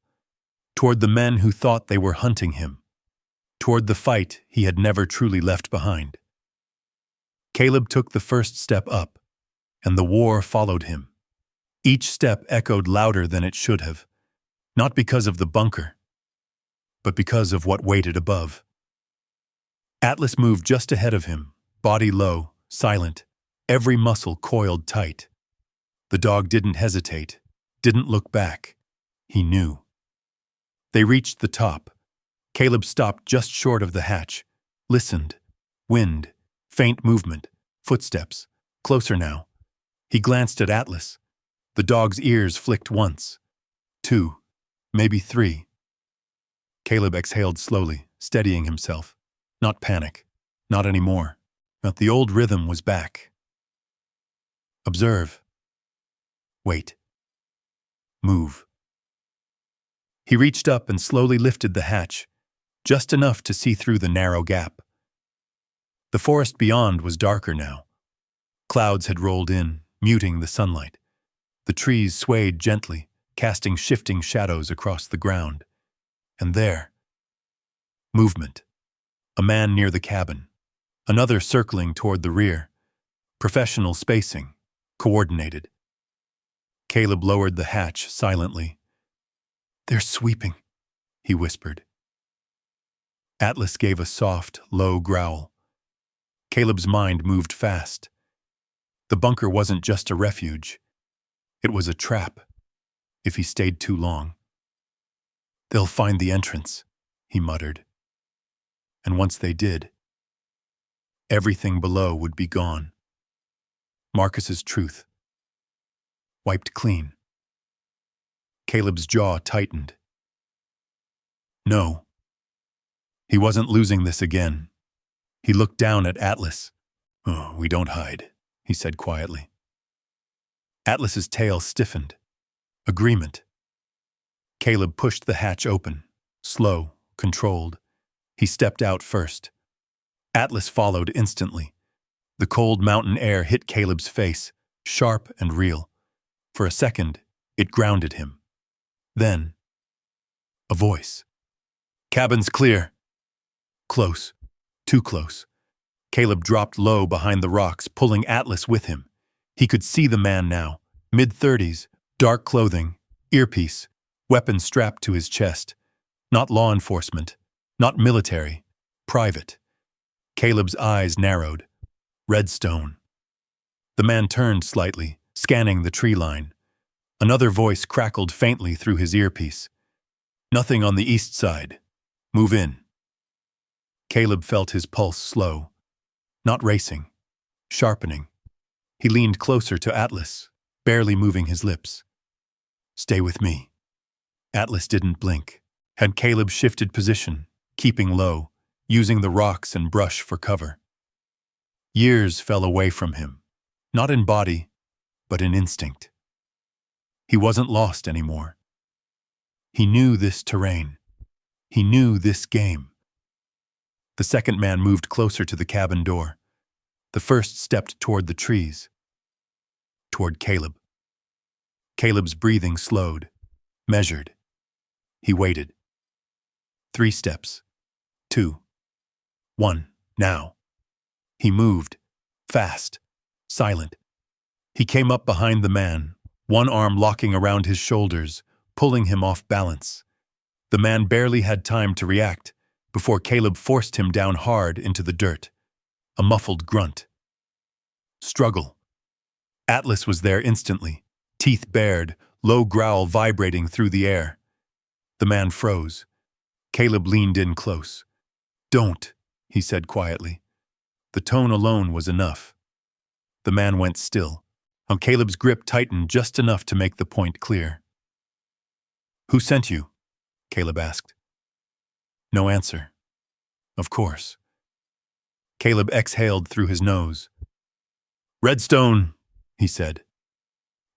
toward the men who thought they were hunting him, toward the fight he had never truly left behind. Caleb took the first step up, and the war followed him. Each step echoed louder than it should have, not because of the bunker, but because of what waited above. Atlas moved just ahead of him, body low, silent, every muscle coiled tight. The dog didn't hesitate, didn't look back. He knew. They reached the top. Caleb stopped just short of the hatch, listened. Wind, faint movement, footsteps, closer now. He glanced at Atlas. The dog's ears flicked once, 2, maybe 3. Caleb exhaled slowly, steadying himself. Not panic, not anymore. But the old rhythm was back. Observe. Wait. Move. He reached up and slowly lifted the hatch, just enough to see through the narrow gap. The forest beyond was darker now. Clouds had rolled in, muting the sunlight. The trees swayed gently, casting shifting shadows across the ground. And there, movement. A man near the cabin. Another circling toward the rear. Professional spacing, coordinated. Caleb lowered the hatch silently. They're sweeping, he whispered. Atlas gave a soft, low growl. Caleb's mind moved fast. The bunker wasn't just a refuge. It was a trap, if he stayed too long. They'll find the entrance, he muttered. And once they did, everything below would be gone. Marcus's truth. Wiped clean. Caleb's jaw tightened. No. He wasn't losing this again. He looked down at Atlas. Oh, we don't hide, he said quietly. Atlas's tail stiffened. Agreement. Caleb pushed the hatch open, slow, controlled. He stepped out first. Atlas followed instantly. The cold mountain air hit Caleb's face, sharp and real. For a second, it grounded him. Then, a voice. Cabin's clear. Close. Too close. Caleb dropped low behind the rocks, pulling Atlas with him. He could see the man now, mid-30s, dark clothing, earpiece, weapon strapped to his chest. Not law enforcement, not military, private. Caleb's eyes narrowed. Redstone. The man turned slightly, scanning the tree line. Another voice crackled faintly through his earpiece. Nothing on the east side. Move in. Caleb felt his pulse slow. Not racing. Sharpening. He leaned closer to Atlas, barely moving his lips. Stay with me. Atlas didn't blink, and Caleb shifted position, keeping low, using the rocks and brush for cover. Years fell away from him, not in body, but in instinct. He wasn't lost anymore. He knew this terrain. He knew this game. The second man moved closer to the cabin door. The first stepped toward the trees. Toward Caleb. Caleb's breathing slowed, measured. He waited. 3 steps. 2. 1. Now. He moved. Fast. Silent. He came up behind the man, one arm locking around his shoulders, pulling him off balance. The man barely had time to react before Caleb forced him down hard into the dirt. A muffled grunt. Struggle. Atlas was there instantly, teeth bared, low growl vibrating through the air. The man froze. Caleb leaned in close. Don't, he said quietly. The tone alone was enough. The man went still, and Caleb's grip tightened just enough to make the point clear. Who sent you? Caleb asked. No answer. Of course. Caleb exhaled through his nose. Redstone, he said.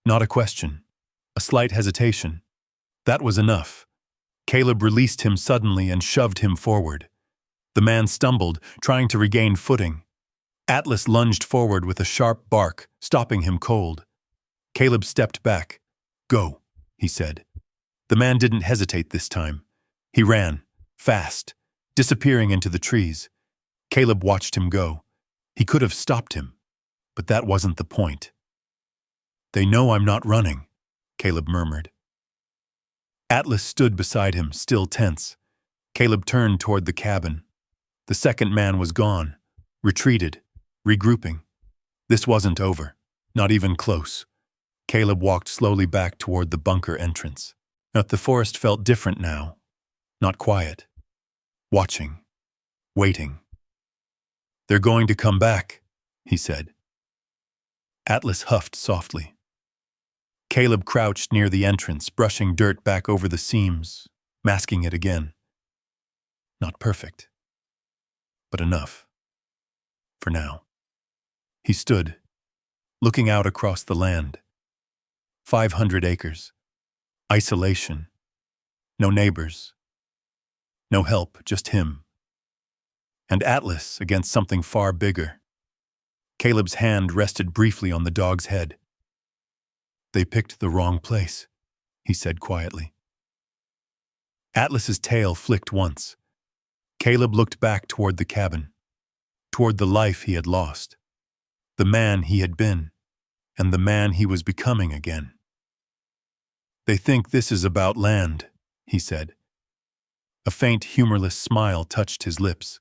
Not a question. A slight hesitation. That was enough. Caleb released him suddenly and shoved him forward. The man stumbled, trying to regain footing. Atlas lunged forward with a sharp bark, stopping him cold. Caleb stepped back. "Go," he said. The man didn't hesitate this time. He ran, fast, disappearing into the trees. Caleb watched him go. He could have stopped him, but that wasn't the point. "They know I'm not running," Caleb murmured. Atlas stood beside him, still tense. Caleb turned toward the cabin. The second man was gone, retreated, regrouping. This wasn't over, not even close. Caleb walked slowly back toward the bunker entrance. But the forest felt different now. Not quiet. Watching. Waiting. "They're going to come back," he said. Atlas huffed softly. Caleb crouched near the entrance, brushing dirt back over the seams, masking it again. Not perfect, but enough. For now. He stood, looking out across the land. 500 acres. Isolation. No neighbors. No help, just him. And Atlas against something far bigger. Caleb's hand rested briefly on the dog's head. "They picked the wrong place," he said quietly. Atlas's tail flicked once. Caleb looked back toward the cabin, toward the life he had lost, the man he had been, and the man he was becoming again. "They think this is about land," he said. A faint, humorless smile touched his lips.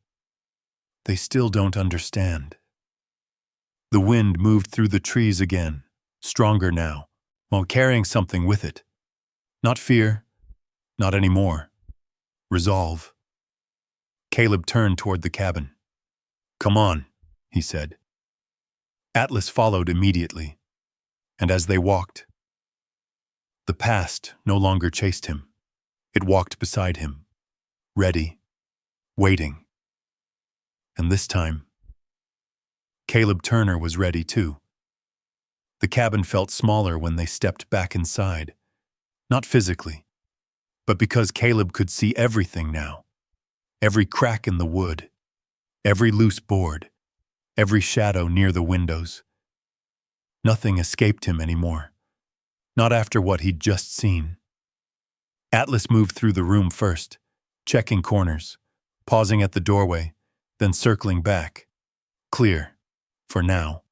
"They still don't understand." The wind moved through the trees again, stronger now, while carrying something with it. Not fear, not anymore. Resolve. Caleb turned toward the cabin. "Come on," he said. Atlas followed immediately, and as they walked, the past no longer chased him. It walked beside him, ready, waiting. And this time, Caleb Turner was ready too. The cabin felt smaller when they stepped back inside, not physically, but because Caleb could see everything now. Every crack in the wood, every loose board, every shadow near the windows. Nothing escaped him anymore. Not after what he'd just seen. Atlas moved through the room first, checking corners, pausing at the doorway, then circling back. Clear, for now.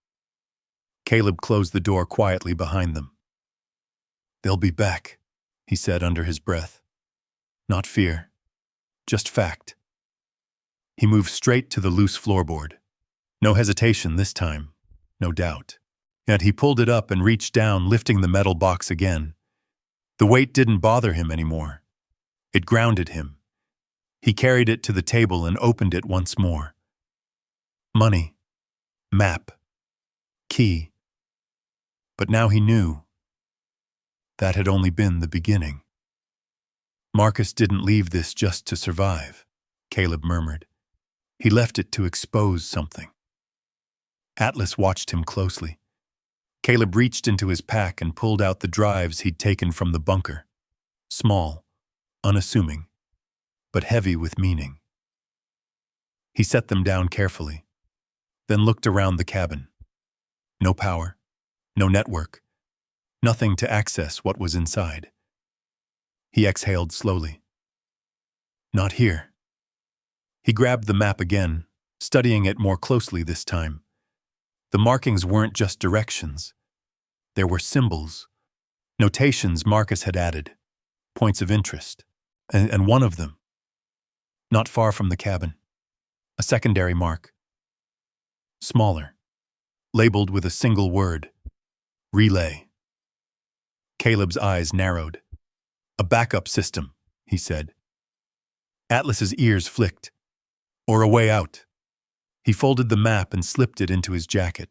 Caleb closed the door quietly behind them. "They'll be back," he said under his breath. Not fear, just fact. He moved straight to the loose floorboard. No hesitation this time, no doubt. Yet he pulled it up and reached down, lifting the metal box again. The weight didn't bother him anymore. It grounded him. He carried it to the table and opened it once more. Money. Map. Key. But now he knew. That had only been the beginning. "Marcus didn't leave this just to survive," Caleb murmured. "He left it to expose something." Atlas watched him closely. Caleb reached into his pack and pulled out the drives he'd taken from the bunker. Small, unassuming, but heavy with meaning. He set them down carefully, then looked around the cabin. No power, no network, nothing to access what was inside. He exhaled slowly. Not here. He grabbed the map again, studying it more closely this time. The markings weren't just directions. There were symbols, notations Marcus had added, points of interest, and one of them, not far from the cabin, a secondary mark. Smaller, labeled with a single word, relay. Caleb's eyes narrowed. "A backup system," he said. Atlas's ears flicked. "Or a way out." He folded the map and slipped it into his jacket.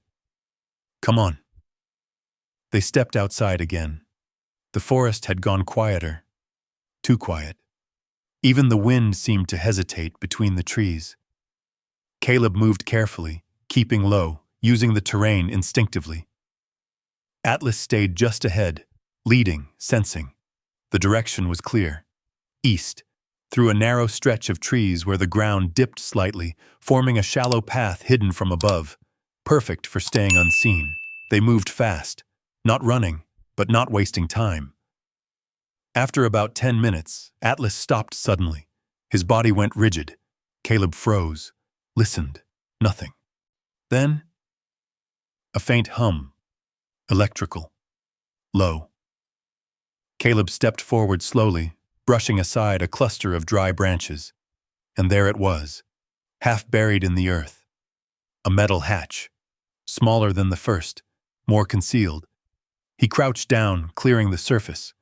"Come on." They stepped outside again. The forest had gone quieter. Too quiet. Even the wind seemed to hesitate between the trees. Caleb moved carefully, keeping low, using the terrain instinctively. Atlas stayed just ahead, leading, sensing. The direction was clear. east, through a narrow stretch of trees where the ground dipped slightly, forming a shallow path hidden from above, perfect for staying unseen. They moved fast, not running, but not wasting time. After about 10 minutes, Atlas stopped suddenly. His body went rigid. Caleb froze, listened, nothing. Then, a faint hum, electrical, low. Caleb stepped forward slowly, brushing aside a cluster of dry branches. And there it was, half buried in the earth. A metal hatch, smaller than the first, more concealed. He crouched down, clearing the surface.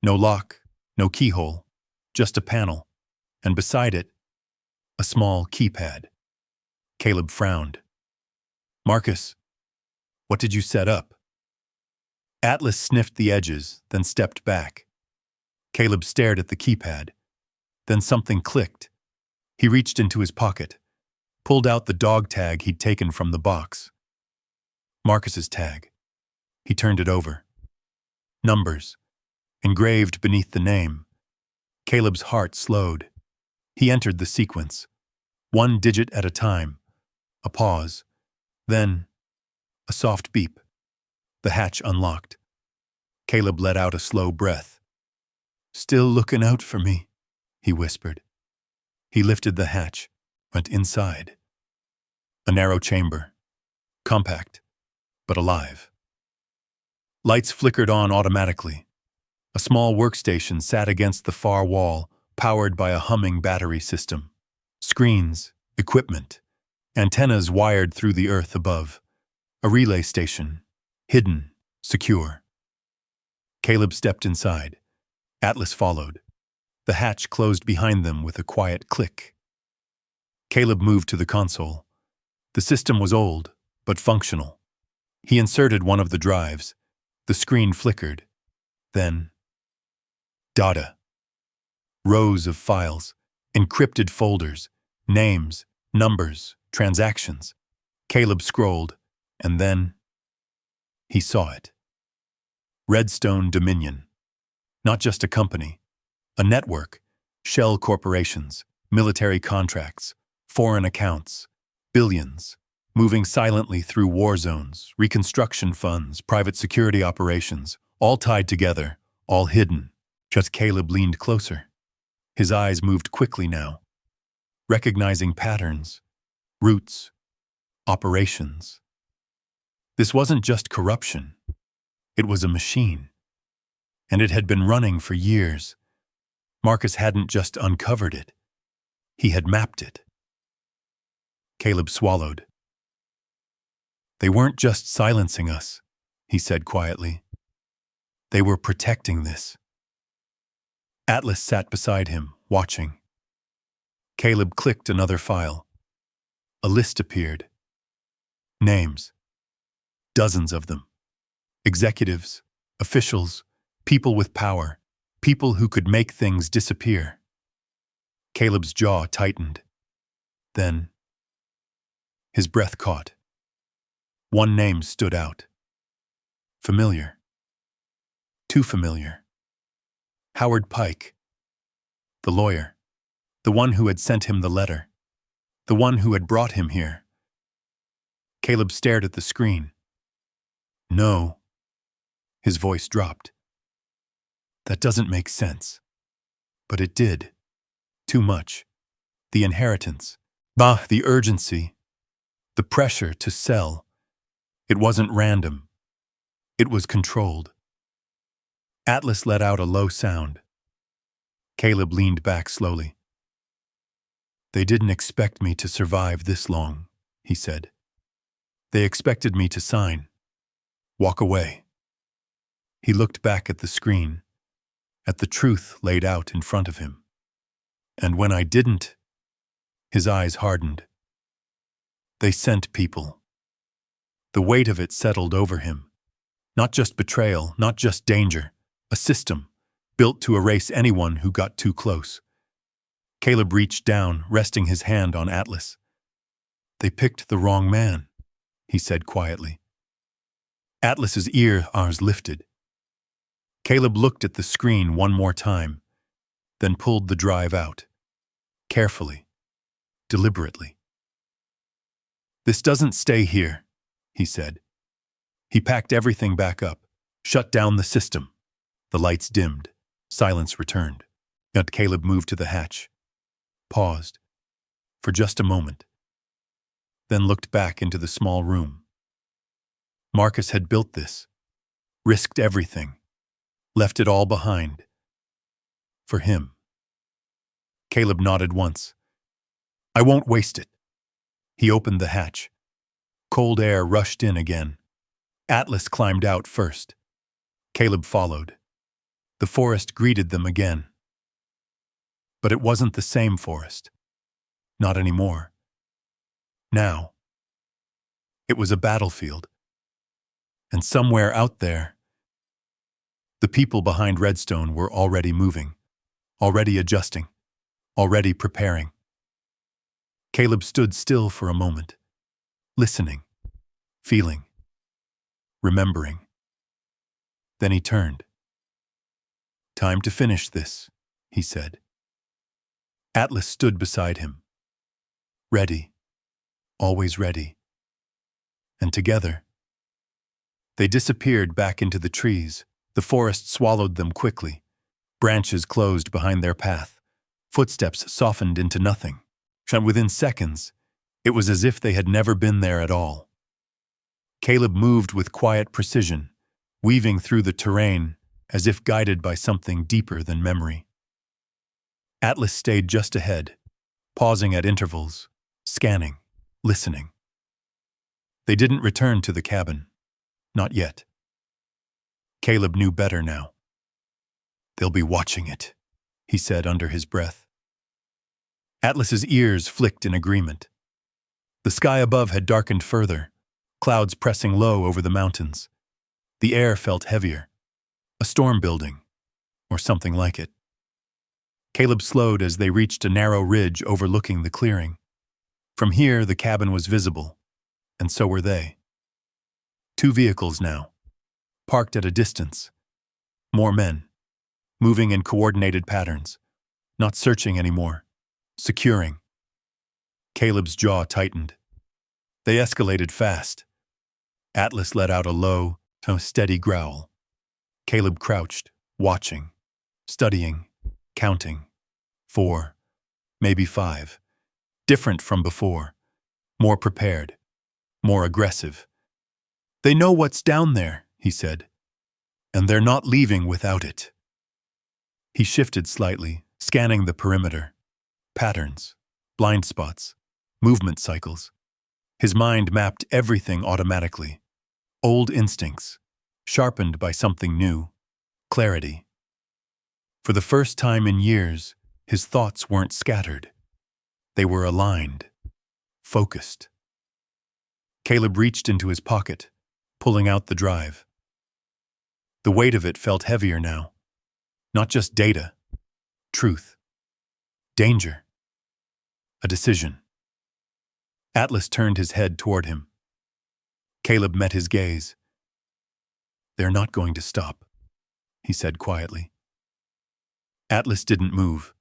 No lock, no keyhole, just a panel, and beside it, a small keypad. Caleb frowned. "Marcus, what did you set up?" Atlas sniffed the edges, then stepped back. Caleb stared at the keypad. Then something clicked. He reached into his pocket, pulled out the dog tag he'd taken from the box. Marcus's tag. He turned it over. Numbers, engraved beneath the name. Caleb's heart slowed. He entered the sequence, one digit at a time. A pause. Then, a soft beep. The hatch unlocked. Caleb let out a slow breath. "Still looking out for me," he whispered. He lifted the hatch, went inside. A narrow chamber, compact, but alive. Lights flickered on automatically. A small workstation sat against the far wall, powered by a humming battery system. Screens, equipment, antennas wired through the earth above. A relay station, hidden, secure. Caleb stepped inside. Atlas followed. The hatch closed behind them with a quiet click. Caleb moved to the console. The system was old, but functional. He inserted one of the drives. The screen flickered. Then, data. Rows of files, encrypted folders, names, numbers, transactions. Caleb scrolled, and then he saw it. Redstone Dominion. Not just a company, a network, shell corporations, military contracts, foreign accounts, billions, moving silently through war zones, reconstruction funds, private security operations, all tied together, all hidden. Just Caleb leaned closer. His eyes moved quickly now, recognizing patterns, routes, operations. This wasn't just corruption. It was a machine. And it had been running for years. Marcus hadn't just uncovered it. He had mapped it. Caleb swallowed. "They weren't just silencing us," he said quietly. "They were protecting this." Atlas sat beside him, watching. Caleb clicked another file. A list appeared. Names. Dozens of them. Executives, officials, people with power, people who could make things disappear. Caleb's jaw tightened. Then, his breath caught. One name stood out. Familiar. Too familiar. Howard Pike. The lawyer. The one who had sent him the letter. The one who had brought him here. Caleb stared at the screen. "No." His voice dropped. "That doesn't make sense." But it did. Too much. The inheritance. The urgency. The pressure to sell. It wasn't random. It was controlled. Atlas let out a low sound. Caleb leaned back slowly. "They didn't expect me to survive this long," he said. "They expected me to sign. Walk away." He looked back at the screen, at the truth laid out in front of him. "And when I didn't," his eyes hardened. "They sent people." The weight of it settled over him. Not just betrayal, not just danger. A system, built to erase anyone who got too close. Caleb reached down, resting his hand on Atlas. "They picked the wrong man," he said quietly. Atlas's ears lifted. Caleb looked at the screen one more time. then pulled the drive out. Carefully, deliberately. "This doesn't stay here," he said. He packed everything back up, shut down the system. The lights dimmed. Silence returned. Yet Caleb moved to the hatch, paused for just a moment, then looked back into the small room. Marcus had built this, risked everything, left it all behind. For him. Caleb nodded once. "I won't waste it." He opened the hatch. Cold air rushed in again. Atlas climbed out first. Caleb followed. The forest greeted them again. But it wasn't the same forest. Not anymore. Now, it was a battlefield. And somewhere out there, the people behind Redstone were already moving, already adjusting, already preparing. Caleb stood still for a moment, listening, feeling, remembering. Then he turned. "Time to finish this," he said. Atlas stood beside him. Ready, always ready. And together, they disappeared back into the trees. The forest swallowed them quickly. Branches closed behind their path. Footsteps softened into nothing. And within seconds, it was as if they had never been there at all. Caleb moved with quiet precision, weaving through the terrain as if guided by something deeper than memory. Atlas stayed just ahead, pausing at intervals, scanning, listening. They didn't return to the cabin. Not yet. Caleb knew better now. "They'll be watching it," he said under his breath. Atlas's ears flicked in agreement. The sky above had darkened further, clouds pressing low over the mountains. The air felt heavier. A storm building, or something like it. Caleb slowed as they reached a narrow ridge overlooking the clearing. From here, the cabin was visible, and so were they. 2 vehicles now, parked at a distance. More men, moving in coordinated patterns, not searching anymore, securing. Caleb's jaw tightened. They escalated fast. Atlas let out a low, steady growl. Caleb crouched, watching, studying, counting. 4, maybe 5. Different from before. More prepared. More aggressive. "They know what's down there," he said. "And they're not leaving without it." He shifted slightly, scanning the perimeter. Patterns, blind spots, movement cycles. His mind mapped everything automatically. Old instincts, sharpened by something new. Clarity. For the first time in years, his thoughts weren't scattered. They were aligned, focused. Caleb reached into his pocket, pulling out the drive. The weight of it felt heavier now. Not just data, truth, danger, a decision. Atlas turned his head toward him. Caleb met his gaze. "They're not going to stop," he said quietly. Atlas didn't move.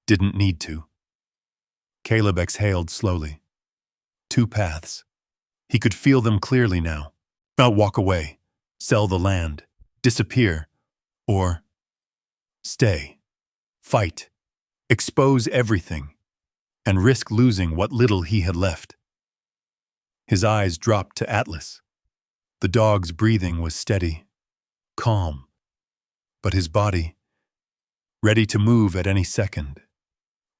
Didn't need to. Caleb exhaled slowly. 2 paths. He could feel them clearly now. Walk away, sell the land, disappear, or stay, fight, expose everything, and risk losing what little he had left. His eyes dropped to Atlas. The dog's breathing was steady, calm, but his body, ready to move at any second,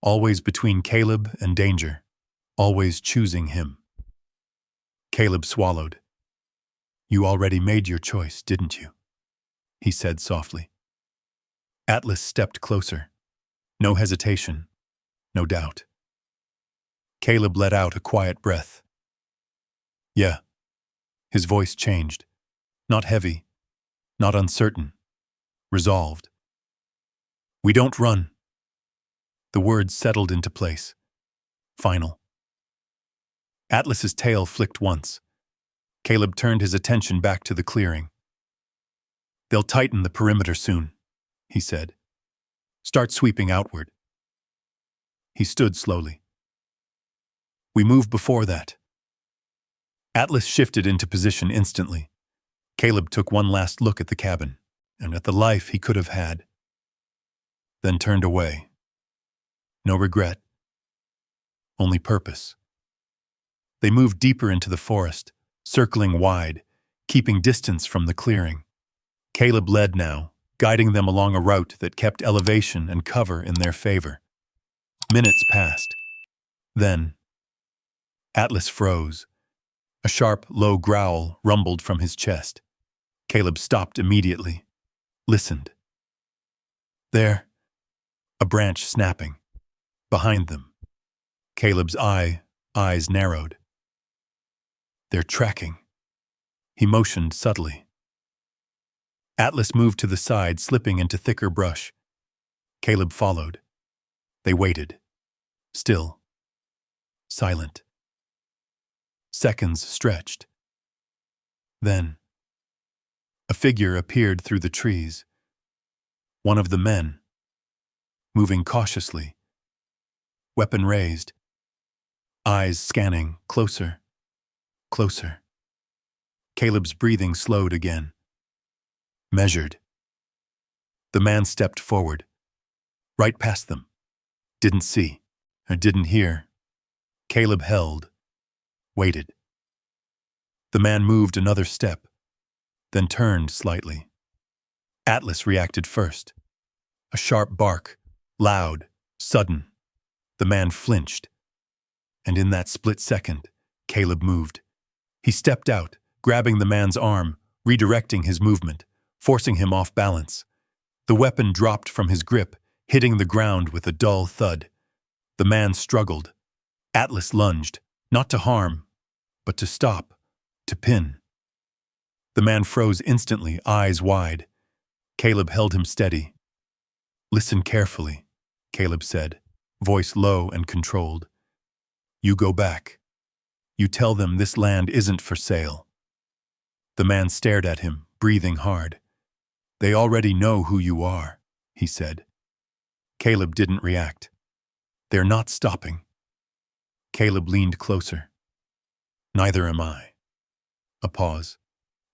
always between Caleb and danger, always choosing him. Caleb swallowed. "You already made your choice, didn't you?" he said softly. Atlas stepped closer. No hesitation, no doubt. Caleb let out a quiet breath. "Yeah." His voice changed. Not heavy, not uncertain, resolved. "We don't run." The words settled into place. Final. Atlas's tail flicked once. Caleb turned his attention back to the clearing. "They'll tighten the perimeter soon," he said. Start sweeping outward. He stood slowly. We move before that. Atlas shifted into position instantly. Caleb took one last look at the cabin, and at the life he could have had, then turned away. No regret, only purpose. They moved deeper into the forest, circling wide, keeping distance from the clearing. Caleb led now, guiding them along a route that kept elevation and cover in their favor. Minutes passed. Then, Atlas froze. A sharp, low growl rumbled from his chest. Caleb stopped immediately, listened. There, a branch snapping. Behind them, Caleb's eyes narrowed. They're tracking. He motioned subtly. Atlas moved to the side, slipping into thicker brush. Caleb followed. They waited. Still. Silent. Seconds stretched. Then, a figure appeared through the trees. One of the men, moving cautiously, weapon raised, eyes scanning closer, closer. Caleb's breathing slowed again. Measured. The man stepped forward, right past them. Didn't see, or didn't hear. Caleb held, waited. The man moved another step, then turned slightly. Atlas reacted first. A sharp bark, loud, sudden. The man flinched. And in that split second, Caleb moved. He stepped out, grabbing the man's arm, redirecting his movement, forcing him off balance. The weapon dropped from his grip, hitting the ground with a dull thud. The man struggled. Atlas lunged, not to harm, but to stop, to pin. The man froze instantly, eyes wide. Caleb held him steady. Listen carefully, Caleb said, voice low and controlled. You go back. You tell them this land isn't for sale. The man stared at him, breathing hard. They already know who you are, he said. Caleb didn't react. They're not stopping. Caleb leaned closer. Neither am I. A pause.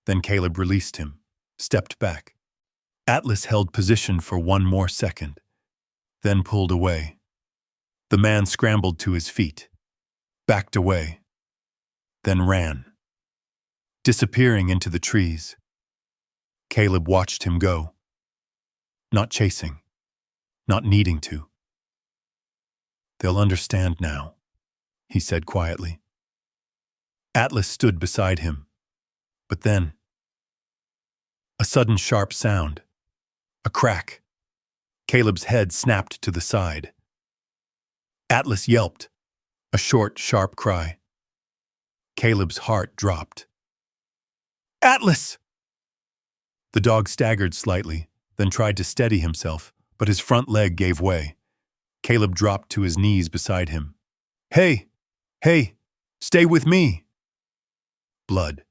Then Caleb released him, stepped back. Atlas held position for one more second, then pulled away. The man scrambled to his feet, backed away, then ran, disappearing into the trees. Caleb watched him go, not chasing, not needing to. They'll understand now, he said quietly. Atlas stood beside him, but then, a sudden sharp sound, a crack. Caleb's head snapped to the side. Atlas yelped, a short, sharp cry. Caleb's heart dropped. Atlas! The dog staggered slightly, then tried to steady himself, but his front leg gave way. Caleb dropped to his knees beside him. Hey! Hey! Stay with me! Blood.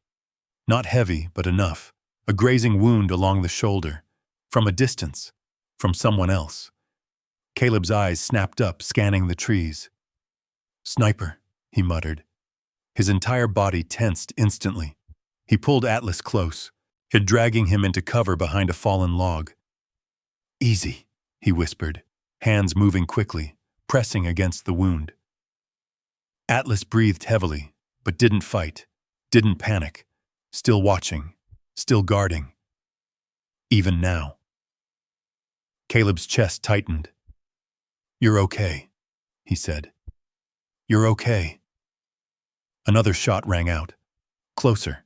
Not heavy, but enough. A grazing wound along the shoulder. From a distance. From someone else. Caleb's eyes snapped up, scanning the trees. Sniper, he muttered. His entire body tensed instantly. He pulled Atlas close, dragging him into cover behind a fallen log. Easy, he whispered, hands moving quickly, pressing against the wound. Atlas breathed heavily, but didn't fight, didn't panic, still watching, still guarding. Even now. Caleb's chest tightened. You're okay, he said. You're okay. Another shot rang out. Closer.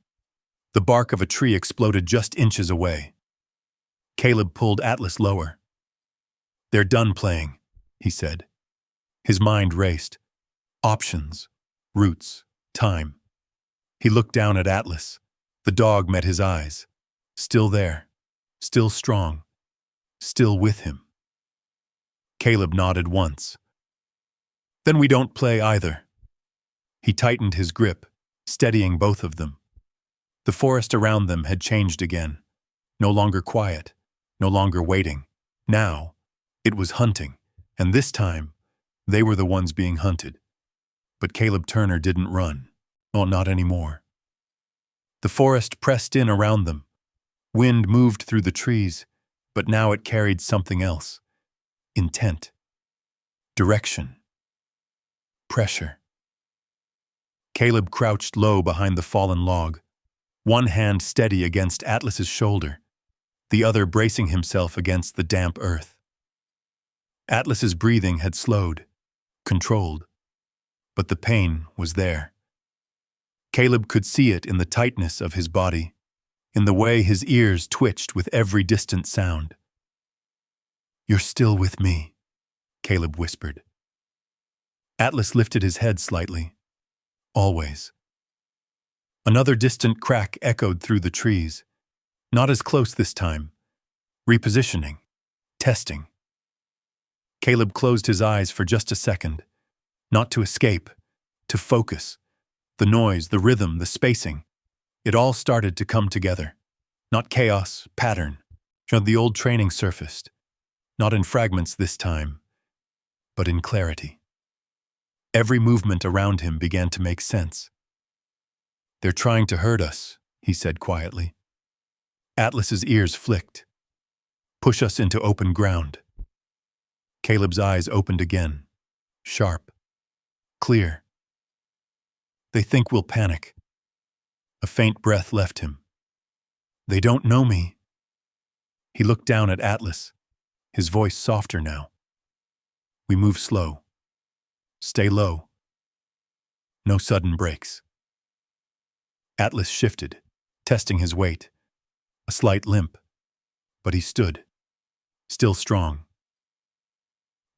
The bark of a tree exploded just inches away. Caleb pulled Atlas lower. They're done playing, he said. His mind raced. Options, routes, time. He looked down at Atlas. The dog met his eyes. Still there. Still strong. Still with him. Caleb nodded once. Then we don't play either. He tightened his grip, steadying both of them. The forest around them had changed again. No longer quiet, no longer waiting. Now, It was hunting, and this time, they were the ones being hunted. But Caleb Turner didn't run. Well, not anymore. The forest pressed in around them. Wind moved through the trees, but now it carried something else. Intent. Direction. Pressure. Caleb crouched low behind the fallen log, one hand steady against Atlas's shoulder, the other bracing himself against the damp earth. Atlas's breathing had slowed, controlled, but the pain was there. Caleb could see it in the tightness of his body, in the way his ears twitched with every distant sound. "You're still with me," Caleb whispered. Atlas lifted his head slightly. Always. Another distant crack echoed through the trees. Not as close this time. Repositioning. Testing. Caleb closed his eyes for just a second. Not to escape, to focus. The noise, the rhythm, the spacing. It all started to come together. Not chaos, pattern. The old training surfaced. Not in fragments this time, but in clarity. Every movement around him began to make sense. "They're trying to hurt us," he said quietly. Atlas's ears flicked. "Push us into open ground." Caleb's eyes opened again. Sharp. Clear. "They think we'll panic." A faint breath left him. "They don't know me." He looked down at Atlas, his voice softer now. "We move slow. Stay low. No sudden breaks." Atlas shifted, testing his weight. A slight limp, but he stood, still strong.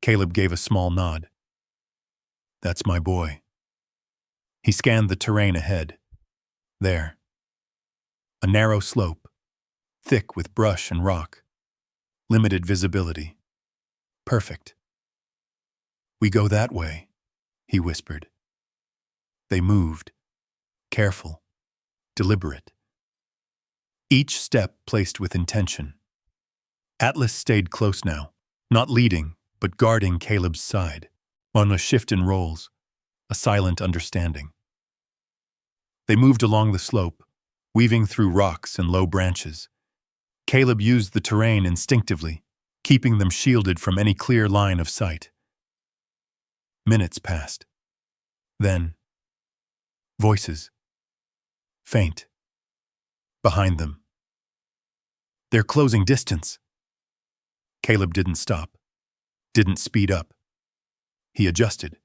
Caleb gave a small nod. "That's my boy." He scanned the terrain ahead. There. A narrow slope, thick with brush and rock. Limited visibility. Perfect. "We go that way," he whispered. They moved. Careful. Deliberate. Each step placed with intention. Atlas stayed close now, not leading, but guarding Caleb's side. On a shift in roles, a silent understanding. They moved along the slope, weaving through rocks and low branches. Caleb used the terrain instinctively, keeping them shielded from any clear line of sight. Minutes passed. Then, voices. Faint. Behind them. "They're closing distance." Caleb didn't stop, didn't speed up. He adjusted.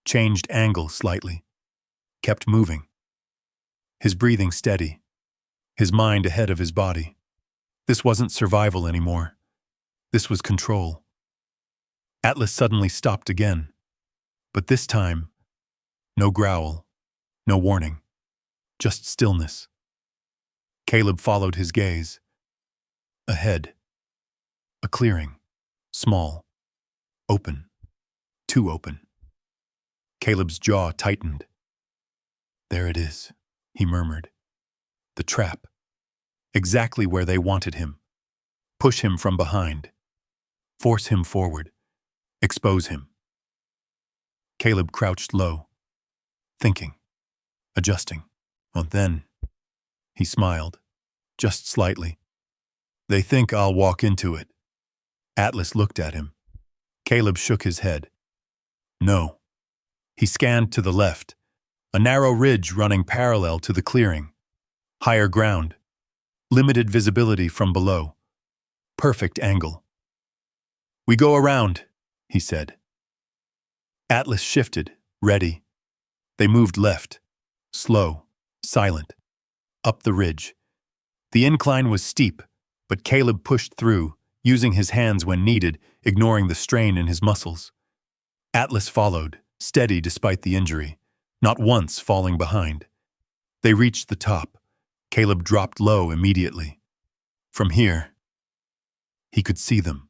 Changed angle slightly. Kept moving. His breathing steady. His mind ahead of his body. This wasn't survival anymore. This was control. Atlas suddenly stopped again. But this time, no growl, no warning. Just stillness. Caleb followed his gaze. Ahead. A clearing. Small. Open. Too open. Caleb's jaw tightened. "There it is," he murmured. "The trap. Exactly where they wanted him. Push him from behind. Force him forward. Expose him." Caleb crouched low, thinking, adjusting. Well, then, he smiled, just slightly. "They think I'll walk into it." Atlas looked at him. Caleb shook his head. "No." He scanned to the left, a narrow ridge running parallel to the clearing. Higher ground. Limited visibility from below. Perfect angle. "We go around," he said. Atlas shifted, ready. They moved left. Slow. Silent. Up the ridge. The incline was steep, but Caleb pushed through, using his hands when needed, ignoring the strain in his muscles. Atlas followed, steady despite the injury, not once falling behind. They reached the top. Caleb dropped low immediately. From here, he could see them.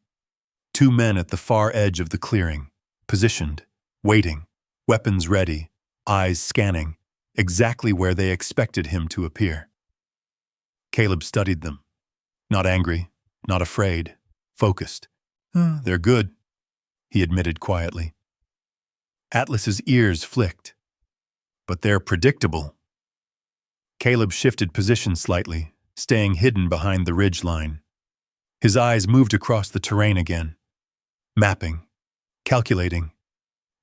2 men at the far edge of the clearing, positioned, waiting, weapons ready, eyes scanning, exactly where they expected him to appear. Caleb studied them. Not angry, not afraid, focused. They're good," he admitted quietly. Atlas's ears flicked. "But they're predictable." Caleb shifted position slightly, staying hidden behind the ridge line. His eyes moved across the terrain again, mapping, calculating.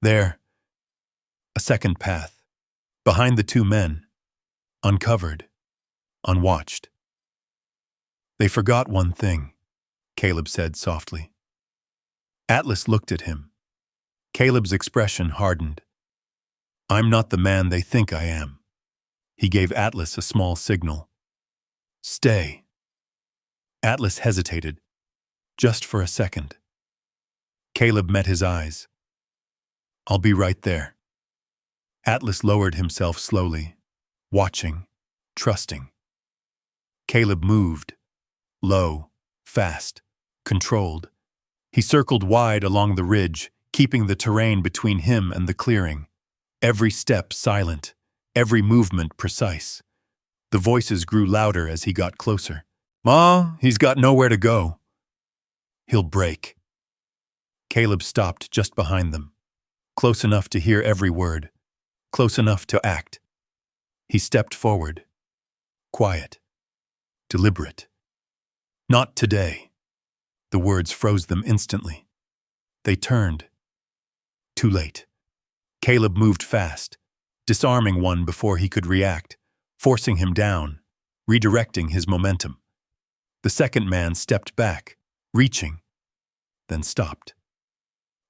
There, a second path, behind the two men, uncovered, unwatched. "They forgot one thing," Caleb said softly. Atlas looked at him. Caleb's expression hardened. "I'm not the man they think I am." He gave Atlas a small signal. "Stay." Atlas hesitated, just for a second. Caleb met his eyes. "I'll be right there." Atlas lowered himself slowly, watching, trusting. Caleb moved, low, fast, controlled. He circled wide along the ridge, keeping the terrain between him and the clearing. Every step silent, every movement precise. The voices grew louder as he got closer. "Ma, he's got nowhere to go." "He'll break." Caleb stopped just behind them, close enough to hear every word, close enough to act. He stepped forward, quiet, deliberate. "Not today." The words froze them instantly. They turned. Too late. Caleb moved fast, disarming one before he could react, forcing him down, redirecting his momentum. The second man stepped back, reaching, then stopped.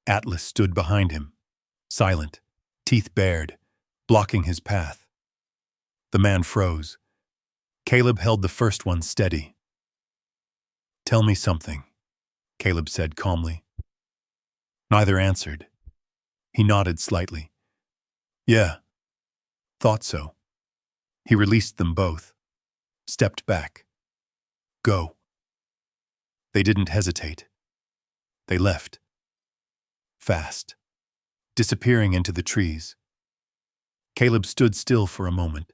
Atlas stood behind him, silent, teeth bared, blocking his path. The man froze. Caleb held the first one steady. "Tell me something," Caleb said calmly. Neither answered. He nodded slightly. "Yeah, thought so." He released them both, stepped back. "Go." They didn't hesitate. They left. Fast, disappearing into the trees. Caleb stood still for a moment,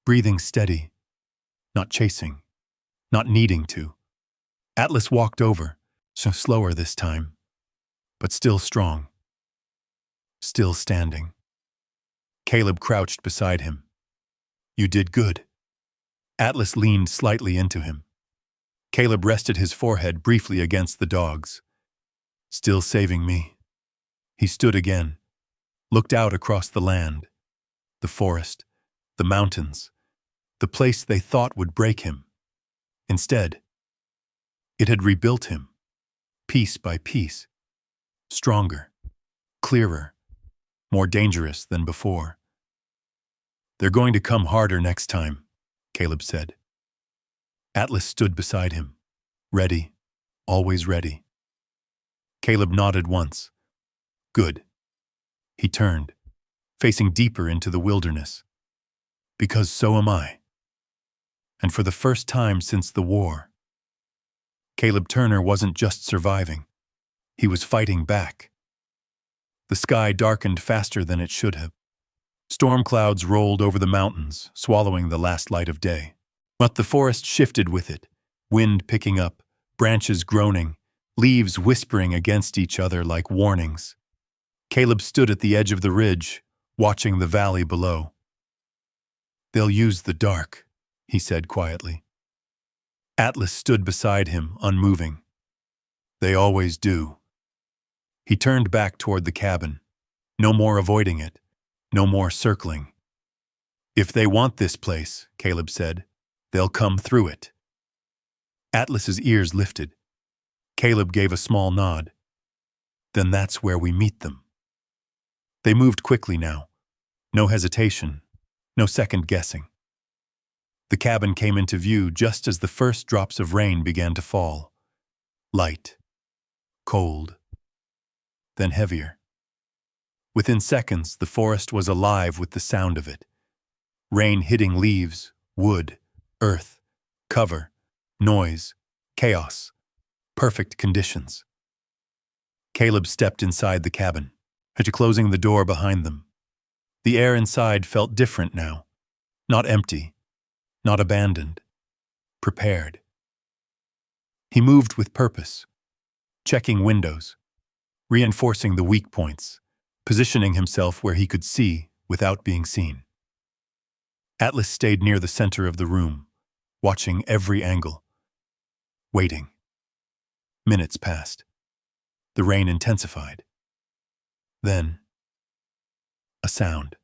breathing steady, not chasing, not needing to. Atlas walked over, so slower this time, but still strong, still standing. Caleb crouched beside him. "You did good." Atlas leaned slightly into him. Caleb rested his forehead briefly against the dog's. "Still saving me." He stood again, looked out across the land, the forest, the mountains, the place they thought would break him. Instead, it had rebuilt him, piece by piece, stronger, clearer, more dangerous than before. "They're going to come harder next time," Caleb said. Atlas stood beside him, ready, always ready. Caleb nodded once. "Good." He turned, facing deeper into the wilderness. "Because so am I." And for the first time since the war, Caleb Turner wasn't just surviving. He was fighting back. The sky darkened faster than it should have. Storm clouds rolled over the mountains, swallowing the last light of day. But the forest shifted with it, wind picking up, branches groaning, leaves whispering against each other like warnings. Caleb stood at the edge of the ridge, watching the valley below. "They'll use the dark," he said quietly. Atlas stood beside him, unmoving. "They always do." He turned back toward the cabin. No more avoiding it. No more circling. "If they want this place," Caleb said, "they'll come through it." Atlas's ears lifted. Caleb gave a small nod. "Then that's where we meet them." They moved quickly now. No hesitation, no second guessing. The cabin came into view just as the first drops of rain began to fall. Light, cold, then heavier. Within seconds, the forest was alive with the sound of it. Rain hitting leaves, wood, earth, cover, noise, chaos, perfect conditions. Caleb stepped inside the cabin, closing the door behind them. The air inside felt different now, not empty, not abandoned, prepared. He moved with purpose, checking windows, reinforcing the weak points, positioning himself where he could see without being seen. Atlas stayed near the center of the room, watching every angle, waiting. Minutes passed. The rain intensified. Then, a sound.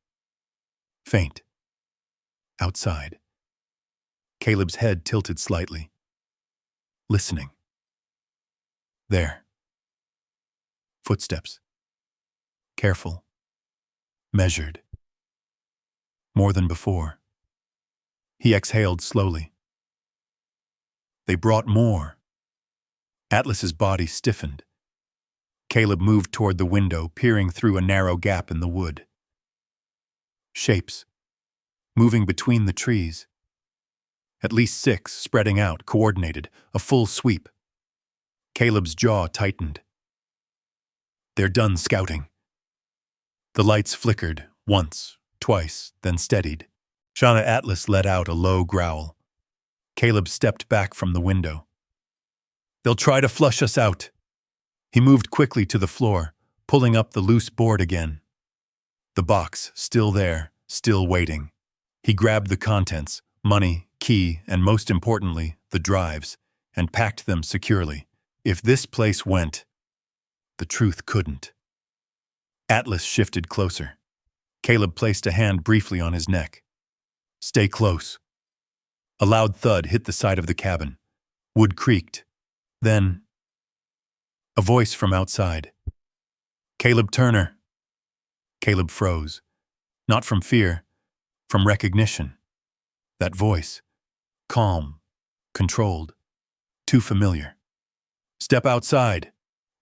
Faint. Outside. Caleb's head tilted slightly. Listening. There. Footsteps. Careful. Measured. More than before. He exhaled slowly. They brought more. Atlas's body stiffened. Caleb moved toward the window, peering through a narrow gap in the wood. Shapes. Moving between the trees. At least 6, spreading out, coordinated, a full sweep. Caleb's jaw tightened. They're done scouting. The lights flickered, once, twice, then steadied. Shauna Atlas let out a low growl. Caleb stepped back from the window. They'll try to flush us out. He moved quickly to the floor, pulling up the loose board again. The box, still there, still waiting. He grabbed the contents, money, key, and most importantly, the drives, and packed them securely. If this place went, the truth couldn't. Atlas shifted closer. Caleb placed a hand briefly on his neck. Stay close. A loud thud hit the side of the cabin. Wood creaked. Then, a voice from outside. Caleb Turner. Caleb froze. Not from fear, from recognition. That voice, calm, controlled, too familiar. Step outside,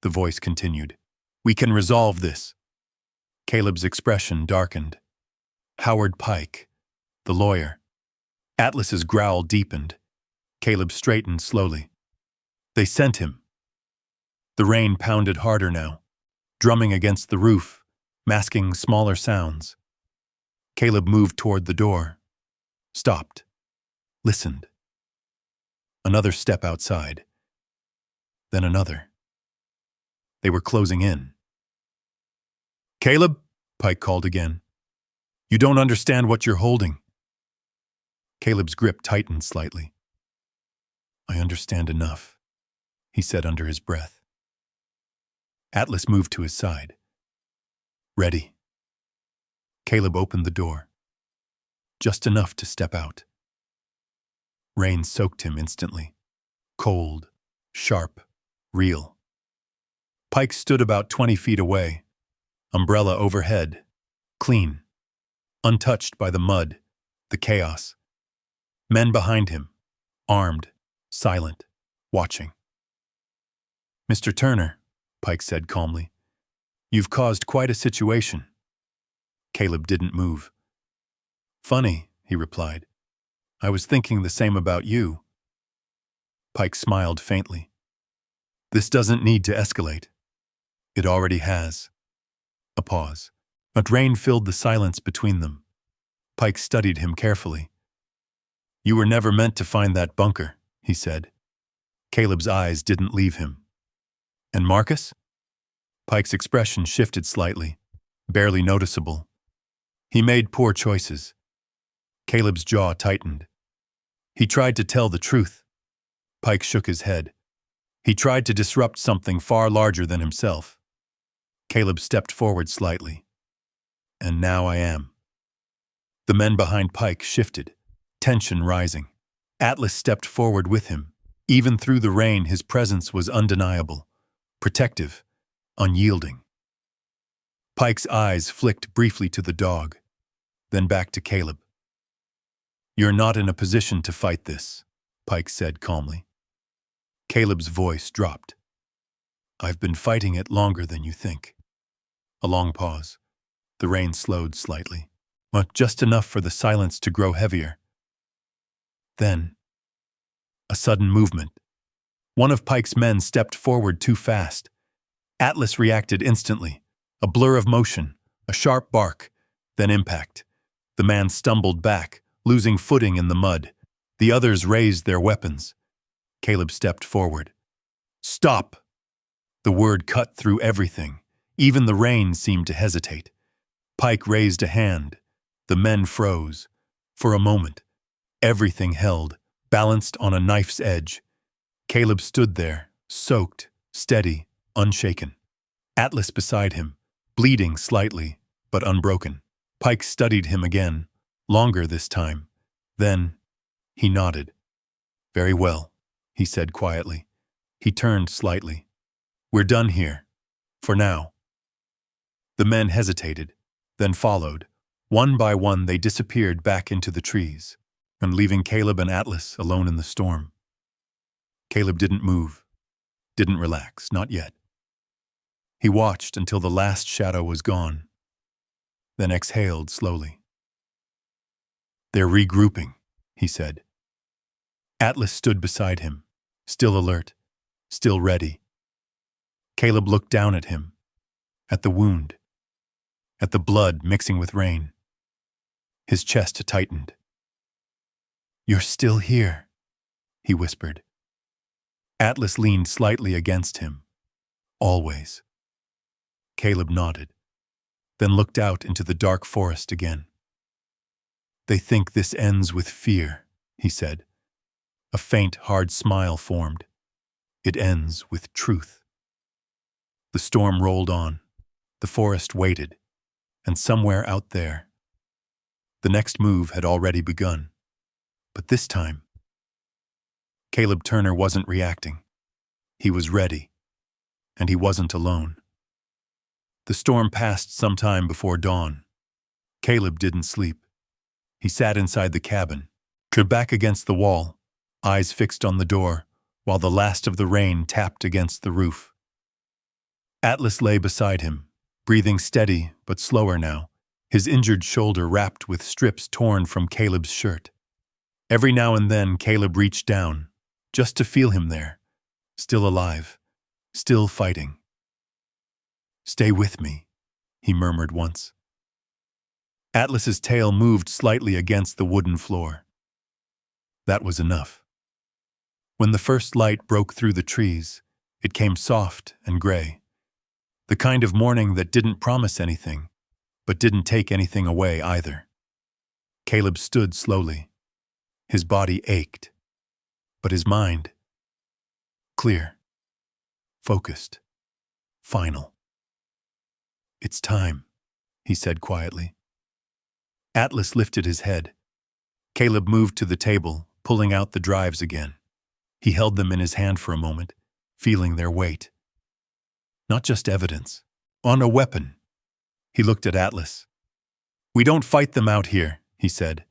the voice continued. We can resolve this. Caleb's expression darkened. Howard Pike, the lawyer. Atlas's growl deepened. Caleb straightened slowly. They sent him. The rain pounded harder now, drumming against the roof, masking smaller sounds. Caleb moved toward the door, stopped, listened. Another step outside. Then another. They were closing in. Caleb, Pike called again. You don't understand what you're holding. Caleb's grip tightened slightly. I understand enough, he said under his breath. Atlas moved to his side. Ready. Caleb opened the door. Just enough to step out. Rain soaked him instantly. Cold, sharp, real. Pike stood about 20 feet away, umbrella overhead, clean, untouched by the mud, the chaos. Men behind him, armed, silent, watching. Mr. Turner, Pike said calmly, you've caused quite a situation. Caleb didn't move. Funny, he replied. I was thinking the same about you. Pike smiled faintly. This doesn't need to escalate. It already has. A pause. But rain filled the silence between them. Pike studied him carefully. You were never meant to find that bunker, he said. Caleb's eyes didn't leave him. And Marcus? Pike's expression shifted slightly, barely noticeable. He made poor choices. Caleb's jaw tightened. He tried to tell the truth. Pike shook his head. He tried to disrupt something far larger than himself. Caleb stepped forward slightly. And now I am. The men behind Pike shifted, tension rising. Atlas stepped forward with him. Even through the rain, his presence was undeniable, protective, unyielding. Pike's eyes flicked briefly to the dog, then back to Caleb. You're not in a position to fight this, Pike said calmly. Caleb's voice dropped. I've been fighting it longer than you think. A long pause. The rain slowed slightly, but just enough for the silence to grow heavier. Then, a sudden movement. One of Pike's men stepped forward too fast. Atlas reacted instantly. A blur of motion, a sharp bark, then impact. The man stumbled back, losing footing in the mud. The others raised their weapons. Caleb stepped forward. Stop! The word cut through everything. Even the rain seemed to hesitate. Pike raised a hand. The men froze. For a moment, everything held, balanced on a knife's edge. Caleb stood there, soaked, steady, unshaken. Atlas beside him, bleeding slightly, but unbroken. Pike studied him again, longer this time. Then, he nodded. "Very well," he said quietly. He turned slightly. "We're done here. For now." The men hesitated, then followed. One by one they disappeared back into the trees, and leaving Caleb and Atlas alone in the storm. Caleb didn't move, didn't relax, not yet. He watched until the last shadow was gone, then exhaled slowly. "They're regrouping," he said. Atlas stood beside him, still alert, still ready. Caleb looked down at him, at the wound, at the blood mixing with rain. His chest tightened. "You're still here," he whispered. Atlas leaned slightly against him. "Always." Caleb nodded, then looked out into the dark forest again. "They think this ends with fear," he said. A faint, hard smile formed. "It ends with truth." The storm rolled on. The forest waited, and somewhere out there, the next move had already begun. But this time, Caleb Turner wasn't reacting. He was ready, and he wasn't alone. The storm passed some time before dawn. Caleb didn't sleep. He sat inside the cabin, back against the wall, eyes fixed on the door, while the last of the rain tapped against the roof. Atlas lay beside him, breathing steady but slower now, his injured shoulder wrapped with strips torn from Caleb's shirt. Every now and then Caleb reached down, just to feel him there, still alive, still fighting. "Stay with me," he murmured once. Atlas's tail moved slightly against the wooden floor. That was enough. When the first light broke through the trees, it came soft and gray. The kind of morning that didn't promise anything, but didn't take anything away either. Caleb stood slowly. His body ached, but his mind, clear, focused, final. "It's time," he said quietly. Atlas lifted his head. Caleb moved to the table, pulling out the drives again. He held them in his hand for a moment, feeling their weight. Not just evidence, on a weapon. He looked at Atlas. "We don't fight them out here," he said.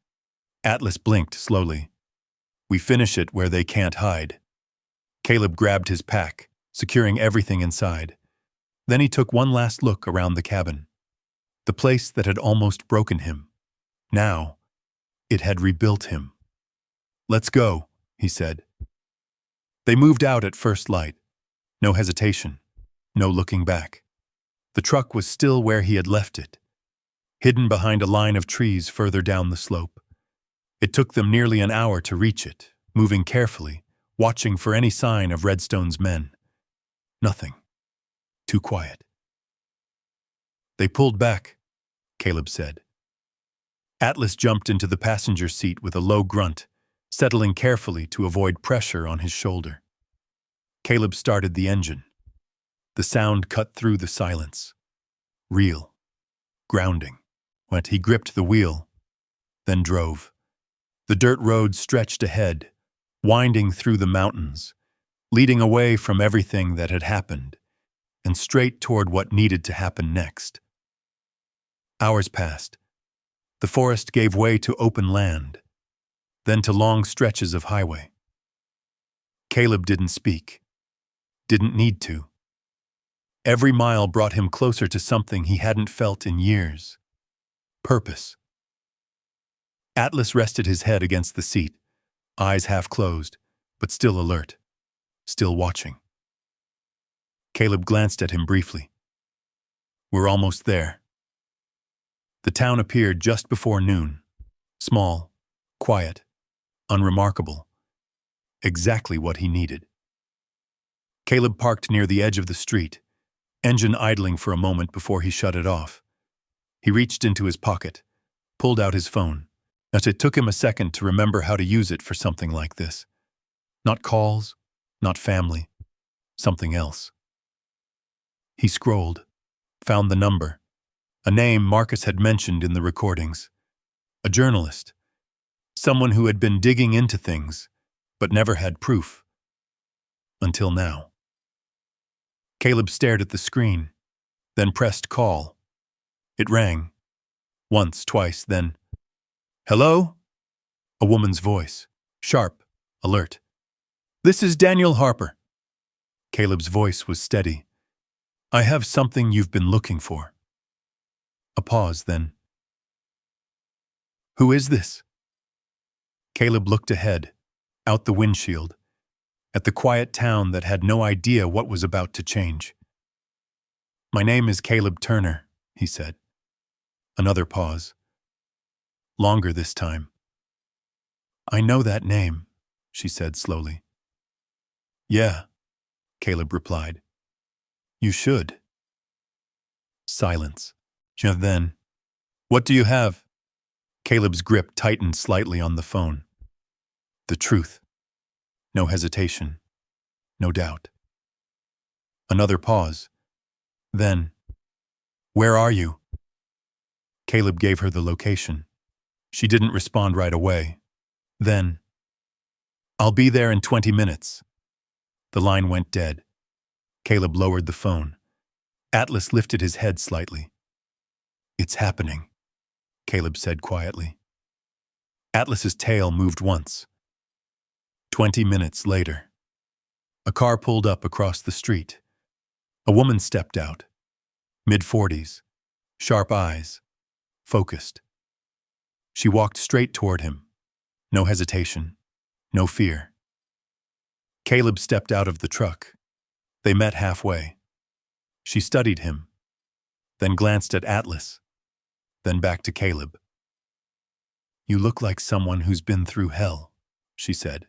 Atlas blinked slowly. "We finish it where they can't hide." Caleb grabbed his pack, securing everything inside. Then he took one last look around the cabin. The place that had almost broken him. Now, it had rebuilt him. "Let's go," he said. They moved out at first light. No hesitation, no looking back. The truck was still where he had left it, hidden behind a line of trees further down the slope. It took them nearly an hour to reach it, moving carefully, watching for any sign of Redstone's men. Nothing. Too quiet. "They pulled back," Caleb said. Atlas jumped into the passenger seat with a low grunt, settling carefully to avoid pressure on his shoulder. Caleb started the engine. The sound cut through the silence. Real. Grounding. He gripped the wheel, then drove. The dirt road stretched ahead, winding through the mountains, leading away from everything that had happened, and straight toward what needed to happen next. Hours passed. The forest gave way to open land, then to long stretches of highway. Caleb didn't speak. Didn't need to. Every mile brought him closer to something he hadn't felt in years. Purpose. Atlas rested his head against the seat, eyes half closed, but still alert, still watching. Caleb glanced at him briefly. "We're almost there." The town appeared just before noon. Small, quiet, unremarkable. Exactly what he needed. Caleb parked near the edge of the street, engine idling for a moment before he shut it off. He reached into his pocket, pulled out his phone. As it took him a second to remember how to use it for something like this. Not calls, not family, something else. He scrolled, found the number, a name Marcus had mentioned in the recordings. A journalist, someone who had been digging into things, but never had proof. Until now. Caleb stared at the screen, then pressed call. It rang. Once, twice, then, "Hello?" A woman's voice, sharp, alert. "This is Daniel Harper." Caleb's voice was steady. "I have something you've been looking for." A pause, then. "Who is this?" Caleb looked ahead, out the windshield, at the quiet town that had no idea what was about to change. "My name is Caleb Turner," he said. Another pause. Longer this time. "I know that name," she said slowly. "Yeah," Caleb replied. "You should." Silence. Then, "What do you have?" Caleb's grip tightened slightly on the phone. The truth. No hesitation. No doubt. Another pause. Then, "Where are you?" Caleb gave her the location. She didn't respond right away. Then, "I'll be there in 20 minutes. The line went dead. Caleb lowered the phone. Atlas lifted his head slightly. "It's happening," Caleb said quietly. Atlas's tail moved once. 20 minutes later. A car pulled up across the street. A woman stepped out. Mid-40s. Sharp eyes. Focused. She walked straight toward him. No hesitation. No fear. Caleb stepped out of the truck. They met halfway. She studied him, then glanced at Atlas, then back to Caleb. "You look like someone who's been through hell," she said.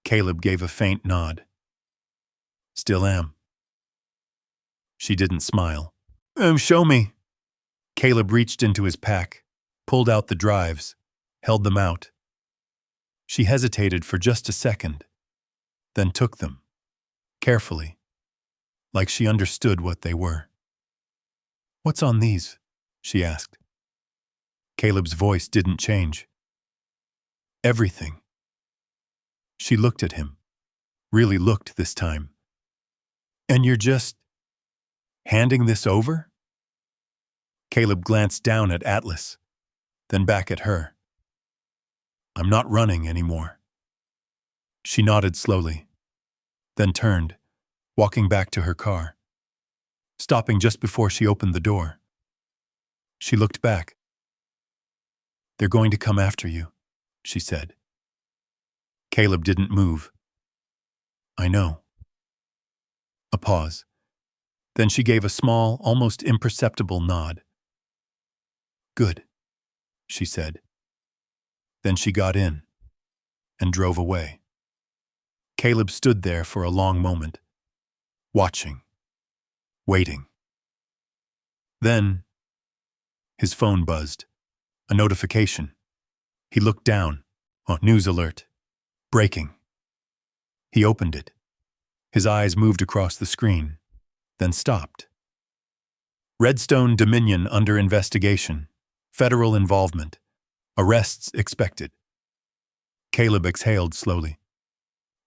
Caleb gave a faint nod. "Still am." She didn't smile. Show me." Caleb reached into his pack, pulled out the drives, held them out. She hesitated for just a second, then took them, carefully, like she understood what they were. "What's on these?" she asked. Caleb's voice didn't change. "Everything." She looked at him, really looked this time. "And you're just handing this over?" Caleb glanced down at Atlas, then back at her. "I'm not running anymore." She nodded slowly, then turned, walking back to her car, stopping just before she opened the door. She looked back. "They're going to come after you," she said. Caleb didn't move. "I know." A pause. Then she gave a small, almost imperceptible nod. "Good," she said. Then she got in and drove away. Caleb stood there for a long moment, watching, waiting. Then, his phone buzzed. A notification. He looked down. Oh, news alert. Breaking. He opened it. His eyes moved across the screen, then stopped. Redstone Dominion under investigation. Federal involvement. Arrests expected. Caleb exhaled slowly.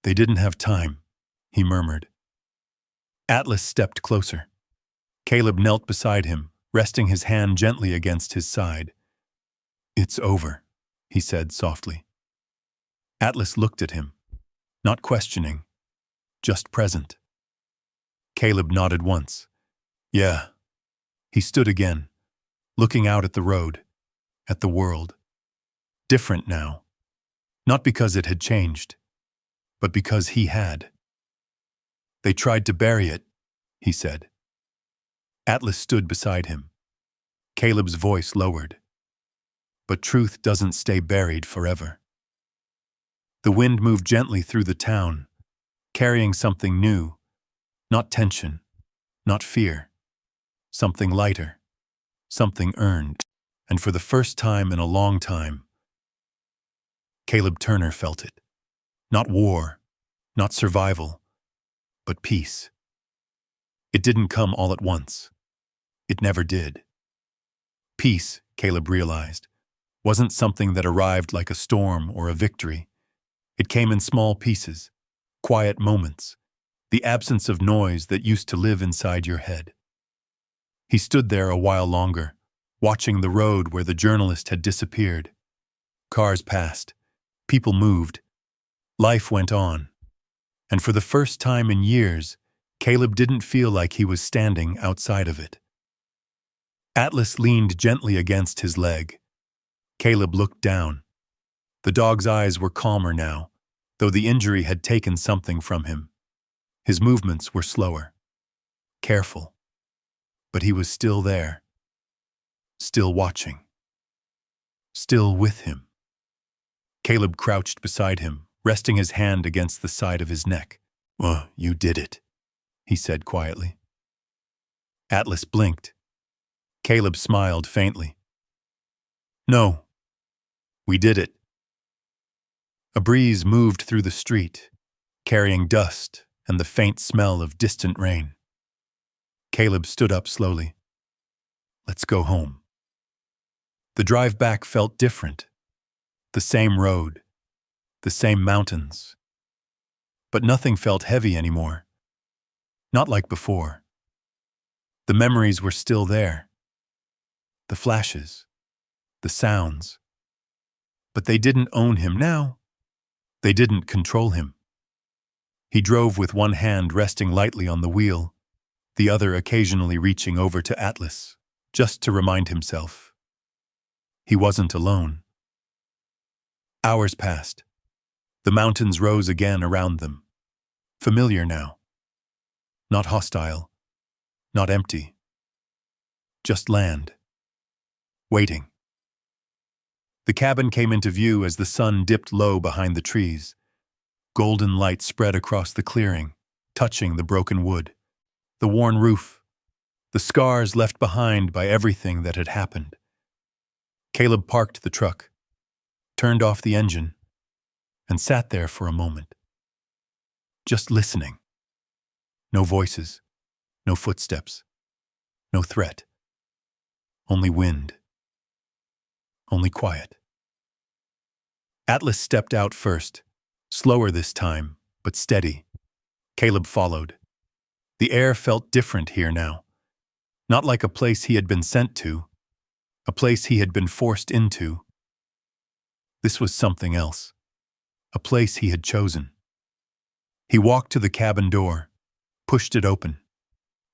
"They didn't have time," he murmured. Atlas stepped closer. Caleb knelt beside him, resting his hand gently against his side. "It's over," he said softly. Atlas looked at him, not questioning, just present. Caleb nodded once. "Yeah." He stood again, looking out at the road, at the world. Different now. Not because it had changed, but because he had. "They tried to bury it," he said. Atlas stood beside him. Caleb's voice lowered. "But truth doesn't stay buried forever." The wind moved gently through the town, carrying something new, not tension, not fear, something lighter, something earned. And for the first time in a long time, Caleb Turner felt it. Not war, not survival, but peace. It didn't come all at once. It never did. Peace, Caleb realized, wasn't something that arrived like a storm or a victory. It came in small pieces, quiet moments, the absence of noise that used to live inside your head. He stood there a while longer, watching the road where the journalist had disappeared. Cars passed, people moved, life went on. And for the first time in years, Caleb didn't feel like he was standing outside of it. Atlas leaned gently against his leg. Caleb looked down. The dog's eyes were calmer now, though the injury had taken something from him. His movements were slower, careful, but he was still there, still watching, still with him. Caleb crouched beside him, resting his hand against the side of his neck. You did it," he said quietly. Atlas blinked. Caleb smiled faintly. "No, we did it." A breeze moved through the street, carrying dust and the faint smell of distant rain. Caleb stood up slowly. "Let's go home." The drive back felt different. The same road, the same mountains. But nothing felt heavy anymore. Not like before. The memories were still there. The flashes, the sounds. But they didn't own him now. They didn't control him. He drove with one hand resting lightly on the wheel, the other occasionally reaching over to Atlas, just to remind himself. He wasn't alone. Hours passed. The mountains rose again around them. Familiar now. Not hostile. Not empty. Just land. Waiting. The cabin came into view as the sun dipped low behind the trees. Golden light spread across the clearing, touching the broken wood, the worn roof, the scars left behind by everything that had happened. Caleb parked the truck, turned off the engine, and sat there for a moment. Just listening. No voices, no footsteps, no threat. Only wind. Only quiet. Atlas stepped out first, slower this time, but steady. Caleb followed. The air felt different here now. Not like a place he had been sent to, a place he had been forced into. This was something else, a place he had chosen. He walked to the cabin door, pushed it open.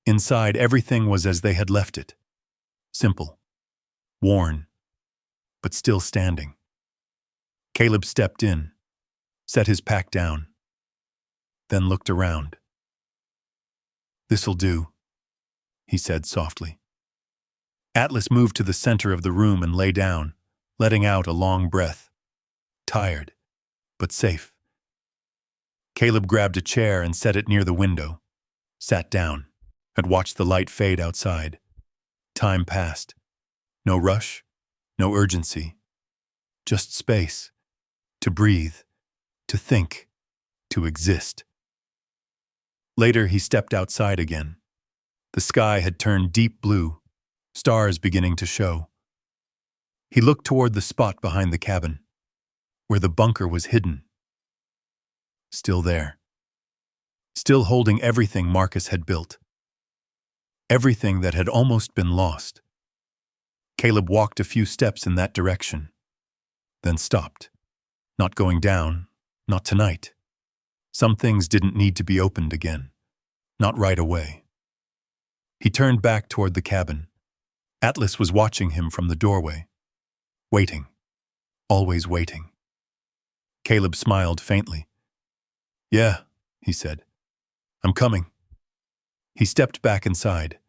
Inside, everything was as they had left it. Simple, worn, but still standing. Caleb stepped in, set his pack down, then looked around. "This'll do," he said softly. Atlas moved to the center of the room and lay down, letting out a long breath. Tired, but safe. Caleb grabbed a chair and set it near the window, sat down, and watched the light fade outside. Time passed. No rush, no urgency. Just space. To breathe, to think, to exist. Later, he stepped outside again. The sky had turned deep blue, stars beginning to show. He looked toward the spot behind the cabin, where the bunker was hidden. Still there. Still holding everything Marcus had built. Everything that had almost been lost. Caleb walked a few steps in that direction, then stopped. Not going down, not tonight. Some things didn't need to be opened again. Not right away. He turned back toward the cabin. Atlas was watching him from the doorway. Waiting. Always waiting. Caleb smiled faintly. "Yeah," he said. "I'm coming." He stepped back inside,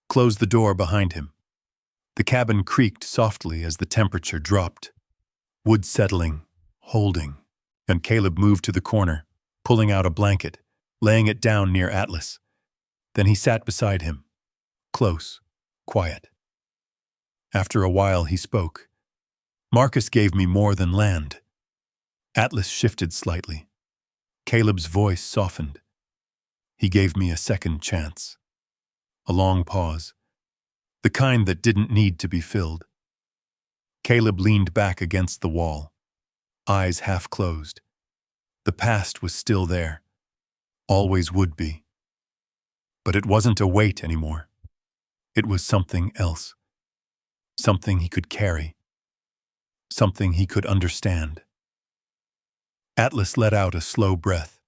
closed the door behind him. The cabin creaked softly as the temperature dropped. Wood settling, holding, and Caleb moved to the corner, pulling out a blanket, laying it down near Atlas. Then he sat beside him, close, quiet. After a while he spoke. Marcus gave me more than land. Atlas shifted slightly. Caleb's voice softened. He gave me a second chance. A long pause. The kind that didn't need to be filled. Caleb leaned back against the wall, eyes half closed. The past was still there. Always would be. But it wasn't a weight anymore. It was something else. Something he could carry. Something he could understand. Atlas let out a slow breath.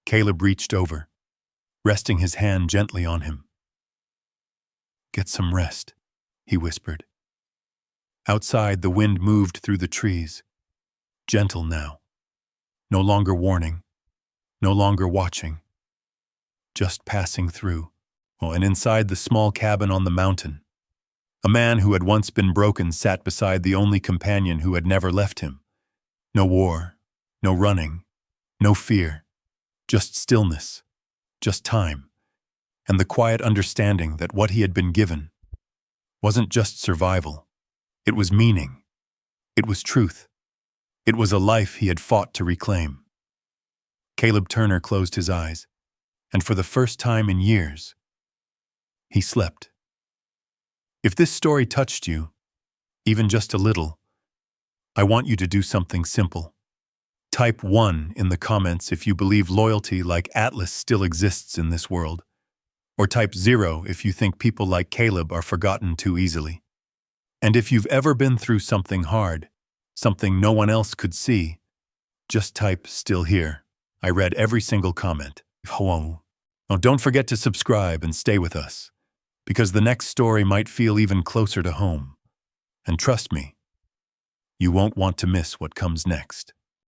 Caleb reached over, resting his hand gently on him. "Get some rest," he whispered. Outside, the wind moved through the trees. Gentle now. No longer warning. No longer watching. Just passing through. Oh, and inside the small cabin on the mountain, a man who had once been broken sat beside the only companion who had never left him. No war, no running, no fear. Just stillness, just time, and the quiet understanding that what he had been given wasn't just survival. It was meaning. It was truth. It was a life he had fought to reclaim. Caleb Turner closed his eyes, and for the first time in years, he slept. If this story touched you, even just a little, I want you to do something simple. Type 1 in the comments if you believe loyalty like Atlas still exists in this world, or type 0 if you think people like Caleb are forgotten too easily. And if you've ever been through something hard, something no one else could see, just type "still here." I read every single comment. Now, don't forget to subscribe and stay with us, because the next story might feel even closer to home. And trust me, you won't want to miss what comes next.